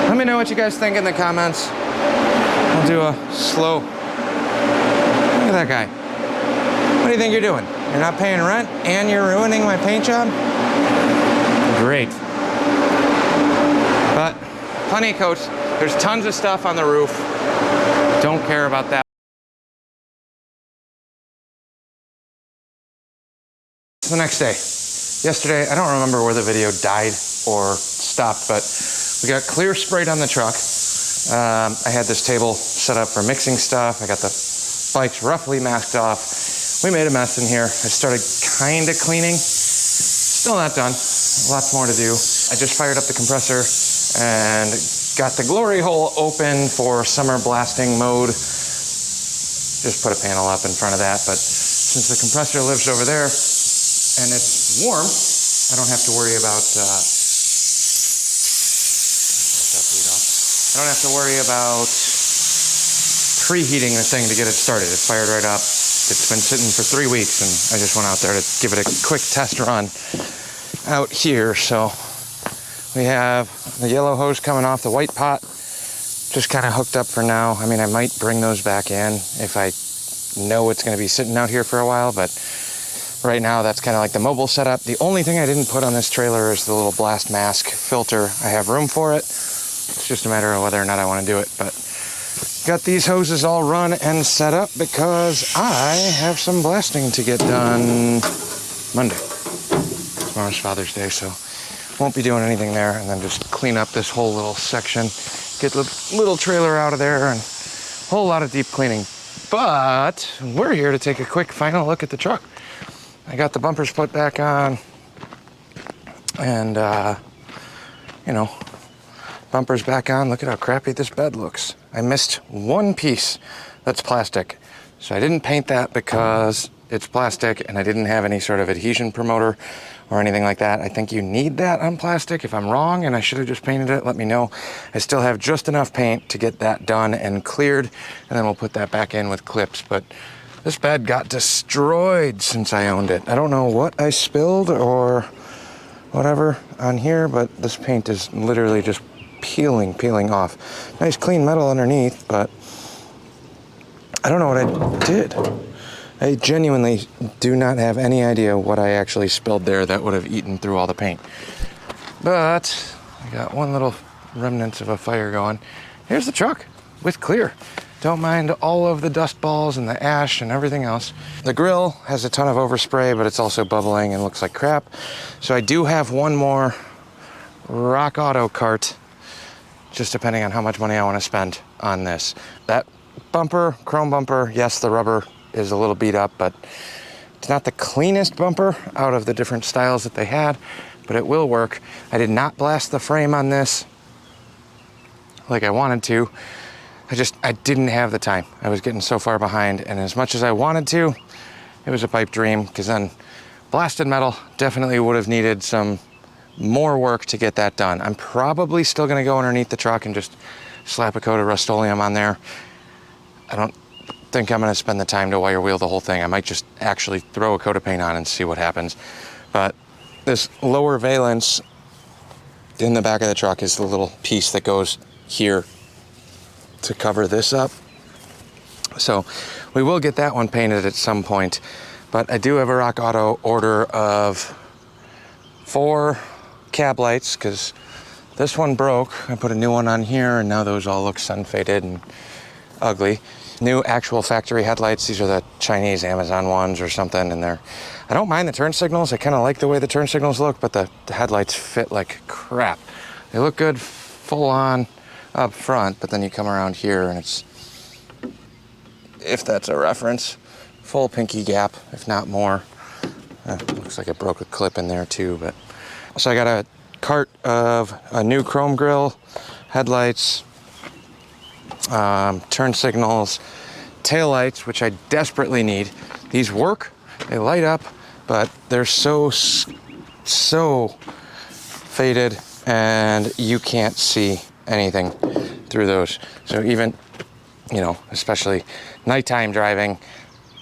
A: Let me know what you guys think in the comments. I'll do a slow. Look at that guy. What do you think you're doing? You're not paying rent and you're ruining my paint job? Great. But plenty of coats. There's tons of stuff on the roof. Don't care about that. The next day. Yesterday, I don't remember where the video died or stopped, but we got clear sprayed on the truck. I had this table set up for mixing stuff. I got the bikes roughly masked off. We made a mess in here. I started kind of cleaning. Still not done. Lots more to do. I just fired up the compressor and got the glory hole open for summer blasting mode. Just put a panel up in front of that, but since the compressor lives over there and it's warm, I don't have to worry about preheating the thing to get it started. It fired right up. It's been sitting for 3 weeks, and I just went out there to give it a quick test run out here. So we have the yellow hose coming off the white pot, just kind of hooked up for now. I mean, I might bring those back in if I know it's going to be sitting out here for a while, but right now that's kind of like the mobile setup. The only thing I didn't put on this trailer is the little blast mask filter. I have room for it. It's just a matter of whether or not I want to do it, but got these hoses all run and set up because I have some blasting to get done Monday. Tomorrow's Father's Day, so won't be doing anything there, and then just clean up this whole little section, get the little trailer out of there, and a whole lot of deep cleaning. But we're here to take a quick final look at the truck. I got the bumpers put back on, and you know, bumpers back on. Look at how crappy this bed looks. I missed one piece that's plastic. So I didn't paint that because it's plastic and I didn't have any sort of adhesion promoter or anything like that. I think you need that on plastic. If I'm wrong and I should have just painted it, let me know. I still have just enough paint to get that done and cleared, and then we'll put that back in with clips. But this bed got destroyed since I owned it. I don't know what I spilled or whatever on here, but this paint is literally just peeling off. Nice clean metal underneath, but I don't know what I did. I genuinely do not have any idea what I actually spilled there that would have eaten through all the paint. But I got one little remnants of a fire going. Here's the truck with clear. Don't mind all of the dust balls and the ash and everything else. The grill has a ton of overspray, but it's also bubbling and looks like crap. So I do have one more Rock Auto cart, just depending on how much money I want to spend on this. That bumper, chrome bumper, yes, the rubber is a little beat up, but it's not the cleanest bumper out of the different styles that they had, but it will work. I did not blast the frame on this like I wanted to. I didn't have the time. I was getting so far behind, and as much as I wanted to, it was a pipe dream, because then blasted metal definitely would have needed some more work to get that done. I'm probably still gonna go underneath the truck and just slap a coat of Rust-Oleum on there. I don't think I'm gonna spend the time to wire wheel the whole thing. I might just actually throw a coat of paint on and see what happens. But this lower valence in the back of the truck is the little piece that goes here to cover this up. So we will get that one painted at some point, but I do have a Rock Auto order of 4 cab lights, because this one broke. I put a new one on here, and now those all look sun-faded and ugly. New actual factory headlights. These are the Chinese Amazon ones or something, and I don't mind the turn signals. I kind of like the way the turn signals look, but the headlights fit like crap. They look good full on up front, but then you come around here and it's, if that's a reference, full pinky gap, if not more. Looks like it broke a clip in there too, but. So I got a cart of a new chrome grille, headlights, turn signals, tail lights, which I desperately need. These work, they light up, but they're so faded and you can't see anything through those. So even, you know, especially nighttime driving.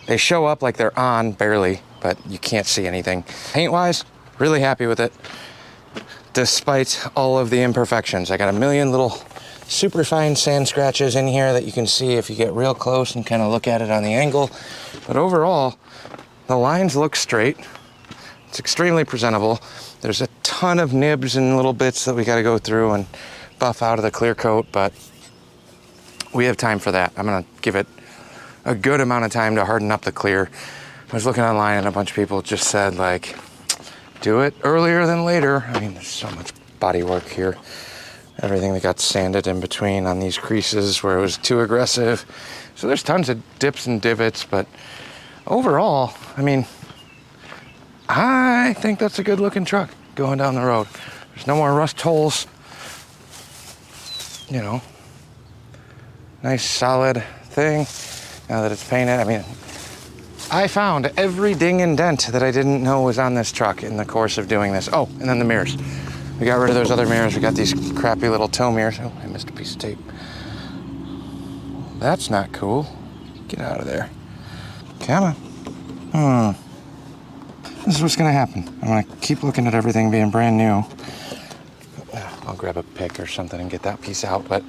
A: They show up like they're on, barely, but you can't see anything. Paint-wise, really happy with it, despite all of the imperfections. I got a million little super fine sand scratches in here that you can see if you get real close and kind of look at it on the angle. But overall, the lines look straight. It's extremely presentable. There's a ton of nibs and little bits that we got to go through and buff out of the clear coat, but we have time for that. I'm gonna give it a good amount of time to harden up the clear. I was looking online and a bunch of people just said, like, do it earlier than later. I mean, there's so much body work here. Everything that got sanded in between on these creases where it was too aggressive. So there's tons of dips and divots, but overall, I mean, I think that's a good looking truck going down the road. There's no more rust holes. You know, nice solid thing now that it's painted. I mean, I found every ding and dent that I didn't know was on this truck in the course of doing this. Oh, and then the mirrors. We got rid of those other mirrors. We got these crappy little tow mirrors. Oh, I missed a piece of tape. That's not cool. Get out of there. Come on. This is what's gonna happen. I'm gonna keep looking at everything being brand new. I'll grab a pick or something and get that piece out, but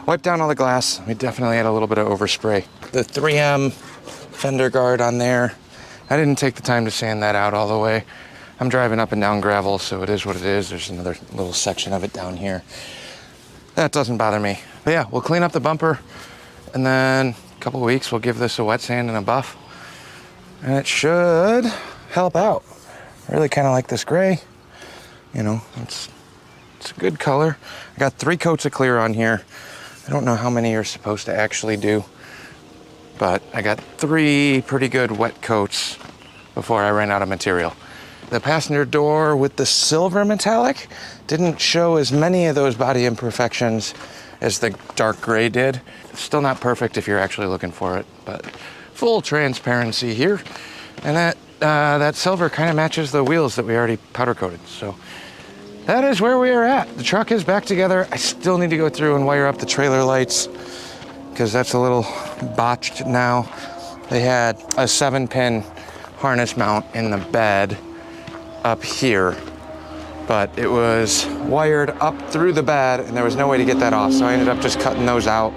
A: wipe down all the glass. We definitely had a little bit of overspray. The 3M fender guard on there, I didn't take the time to sand that out all the way. I'm driving up and down gravel, so it is what it is. There's another little section of it down here. That doesn't bother me. But yeah, we'll clean up the bumper, and then a couple weeks we'll give this a wet sand and a buff, and it should help out. I really kind of like this gray. You know, it's a good color. I got 3 coats of clear on here. I don't know how many you're supposed to actually do, but I got 3 pretty good wet coats before I ran out of material. The passenger door with the silver metallic didn't show as many of those body imperfections as the dark gray did. It's still not perfect if you're actually looking for it, but full transparency here. And that silver kind of matches the wheels that we already powder coated. So that is where we are at. The truck is back together. I still need to go through and wire up the trailer lights because that's a little botched now. They had a 7-pin harness mount in the bed up here, but it was wired up through the bed and there was no way to get that off. So I ended up just cutting those out.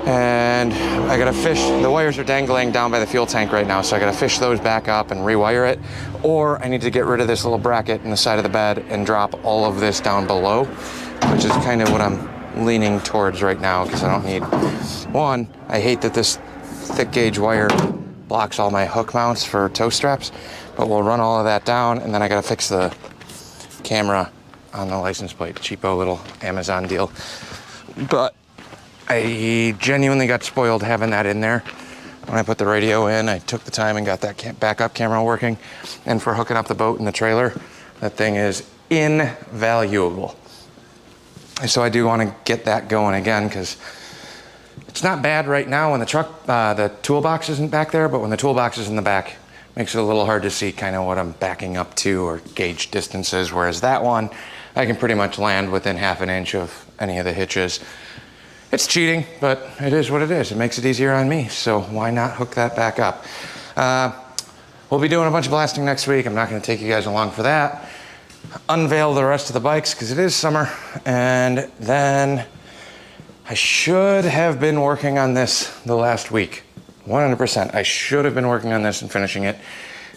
A: And I gotta fish, the wires are dangling down by the fuel tank right now, so I gotta fish those back up and rewire it, or I need to get rid of this little bracket in the side of the bed and drop all of this down below, which is kind of what I'm leaning towards right now, because I don't need, one, I hate that this thick gauge wire blocks all my hook mounts for tow straps, but we'll run all of that down, and then I gotta fix the camera on the license plate, cheapo little Amazon deal. But I genuinely got spoiled having that in there. When I put the radio in, I took the time and got that backup camera working. And for hooking up the boat and the trailer, that thing is invaluable. And so I do want to get that going again, because it's not bad right now when the truck, the toolbox isn't back there, but when the toolbox is in the back, makes it a little hard to see kind of what I'm backing up to or gauge distances. Whereas that one, I can pretty much land within ½ an inch of any of the hitches. It's cheating, but it is what it is. It makes it easier on me, so why not hook that back up? We'll be doing a bunch of blasting next week. I'm not gonna take you guys along for that. Unveil the rest of the bikes, because it is summer, and then I should have been working on this the last week. 100%, I should have been working on this and finishing it.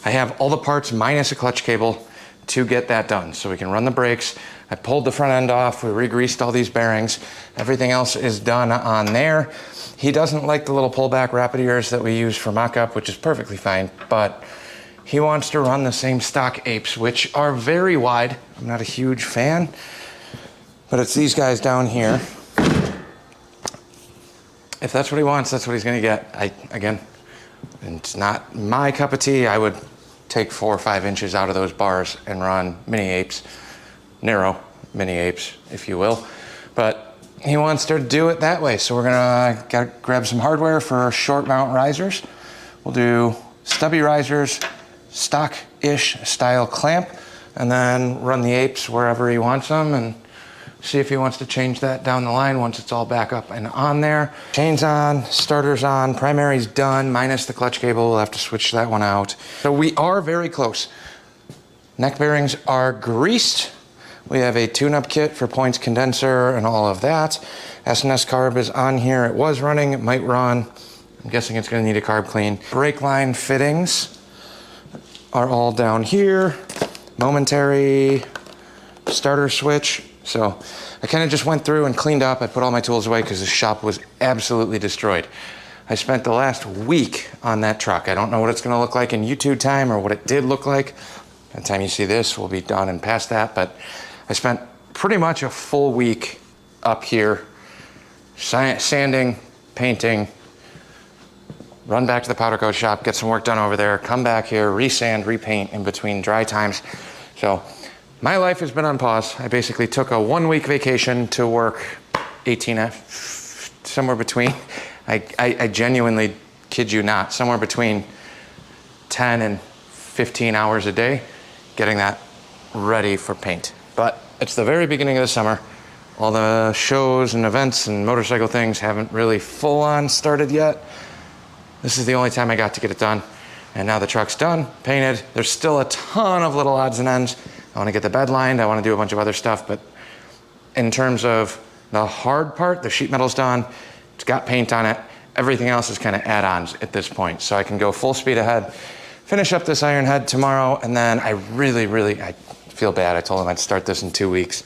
A: I have all the parts minus a clutch cable to get that done, so we can run the brakes. I pulled the front end off, we re-greased all these bearings. Everything else is done on there. He doesn't like the little pullback rapid ears that we use for mock-up, which is perfectly fine, but he wants to run the same stock apes, which are very wide. I'm not a huge fan, but it's these guys down here. If that's what he wants, that's what he's gonna get. Again, it's not my cup of tea. I would take 4 or 5 inches out of those bars and run mini apes, narrow mini apes, if you will. But he wants to do it that way. So we're gotta grab some hardware for short mount risers. We'll do stubby risers, stock-ish style clamp, and then run the apes wherever he wants them and see if he wants to change that down the line once it's all back up and on there. Chains on, starter's on, primary's done, minus the clutch cable. We'll have to switch that one out. So we are very close. Neck bearings are greased. We have a tune-up kit for points, condenser, and all of that. S&S carb is on here. It was running, it might run. I'm guessing it's gonna need a carb clean. Brake line fittings are all down here. Momentary starter switch. So I kind of just went through and cleaned up. I put all my tools away because the shop was absolutely destroyed. I spent the last week on that truck. I don't know what it's gonna look like in YouTube time or what it did look like. By the time you see this, we'll be done and past that, but I spent pretty much a full week up here, sanding, painting, run back to the powder coat shop, get some work done over there, come back here, resand, repaint in between dry times. So my life has been on pause. I basically took a 1-week vacation to work 18, somewhere between, I genuinely kid you not, somewhere between 10 and 15 hours a day, getting that ready for paint. But it's the very beginning of the summer. All the shows and events and motorcycle things haven't really full on started yet. This is the only time I got to get it done. And now the truck's done, painted. There's still a ton of little odds and ends. I want to get the bed lined. I want to do a bunch of other stuff. But in terms of the hard part, the sheet metal's done. It's got paint on it. Everything else is kind of add-ons at this point. So I can go full speed ahead, finish up this ironhead tomorrow. And then I feel bad. I told him I'd start this in 2 weeks.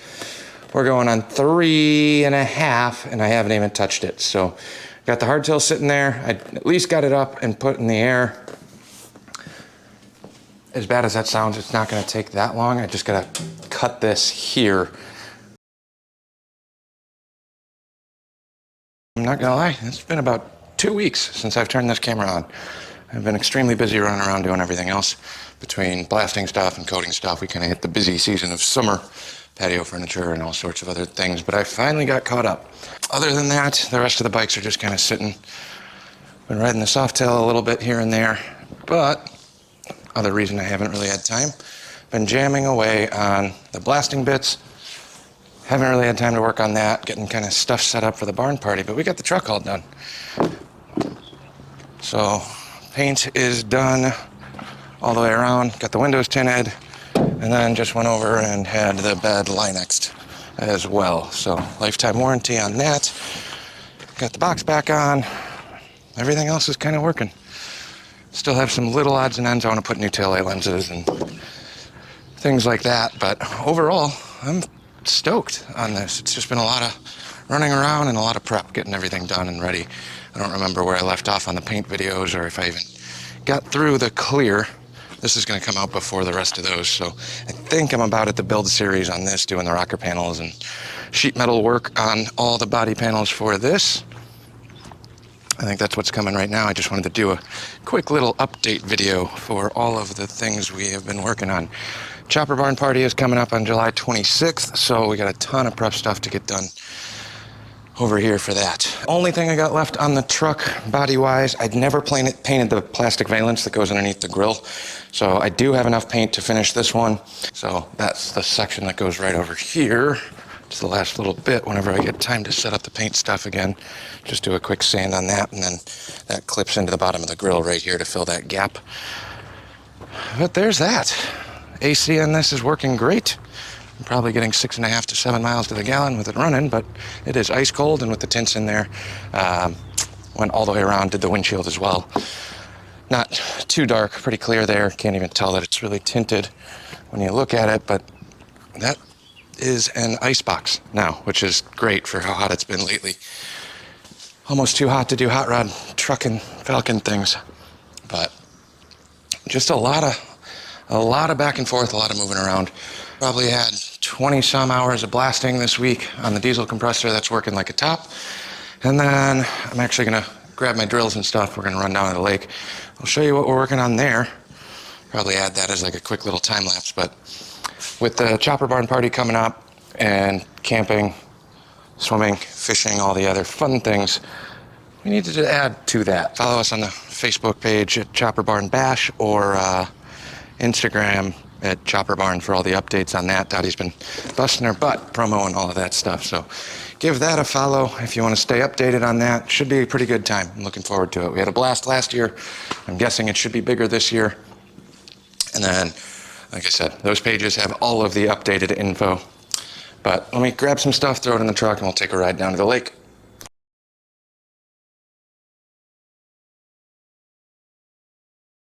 A: We're going on 3.5 and I haven't even touched it. So got the hardtail sitting there. I at least got it up and put in the air. As bad as that sounds, it's not gonna take that long. I just gotta cut this here. I'm not gonna lie, it's been about 2 weeks since I've turned this camera on. I've been extremely busy running around doing everything else. Between blasting stuff and coating stuff, we kind of hit the busy season of summer, patio furniture and all sorts of other things, but I finally got caught up. Other than that, the rest of the bikes are just kind of sitting. Been riding the Softail a little bit here and there, but other reason I haven't really had time. Been jamming away on the blasting bits. Haven't really had time to work on that, getting kind of stuff set up for the barn party, but we got the truck all done. So paint is done all the way around, got the windows tinted, and then just went over and had the bed Linexed as well. So lifetime warranty on that. Got the box back on. Everything else is kind of working. Still have some little odds and ends. I want to put new taillight lenses and things like that. But overall, I'm stoked on this. It's just been a lot of running around and a lot of prep, getting everything done and ready. I don't remember where I left off on the paint videos or if I even got through the clear. This is going to come out before the rest of those, so I think I'm about at the build series on this, doing the rocker panels and sheet metal work on all the body panels for this. I think that's what's coming right now. I just wanted to do a quick little update video for all of the things we have been working on. Chopper Barn Party is coming up on July 26th, so we got a ton of prep stuff to get done over here for that. Only thing I got left on the truck, body-wise, I'd never painted the plastic valance that goes underneath the grill. So I do have enough paint to finish this one. So that's the section that goes right over here. It's the last little bit whenever I get time to set up the paint stuff again. Just do a quick sand on that, and then that clips into the bottom of the grill right here to fill that gap. But there's that. AC on this is working great. I'm probably getting 6.5 to 7 miles to the gallon with it running, but it is ice cold, and with the tints in there, went all the way around, did the windshield as well. Not too dark, pretty clear there. Can't even tell that it's really tinted when you look at it, but that is an ice box now, which is great for how hot it's been lately. Almost too hot to do hot rod trucking Falcon things, but just a lot of back and forth, a lot of moving around. Probably had 20 some hours of blasting this week on the diesel compressor. That's working like a top. And then I'm actually gonna grab my drills and stuff. We're gonna run down to the lake. I'll show you what we're working on there. Probably add that as like a quick little time lapse, but with the Chopper Barn Party coming up and camping, swimming, fishing, all the other fun things, we needed to add to that. Follow us on the Facebook page at Chopper Barn Bash or Instagram at Chopper Barn for all the updates on that. Dottie's been busting her butt promoing all of that stuff. So give that a follow if you want to stay updated on that. Should be a pretty good time. I'm looking forward to it. We had a blast last year. I'm guessing it should be bigger this year. And then, like I said, those pages have all of the updated info. But let me grab some stuff, throw it in the truck, and we'll take a ride down to the lake.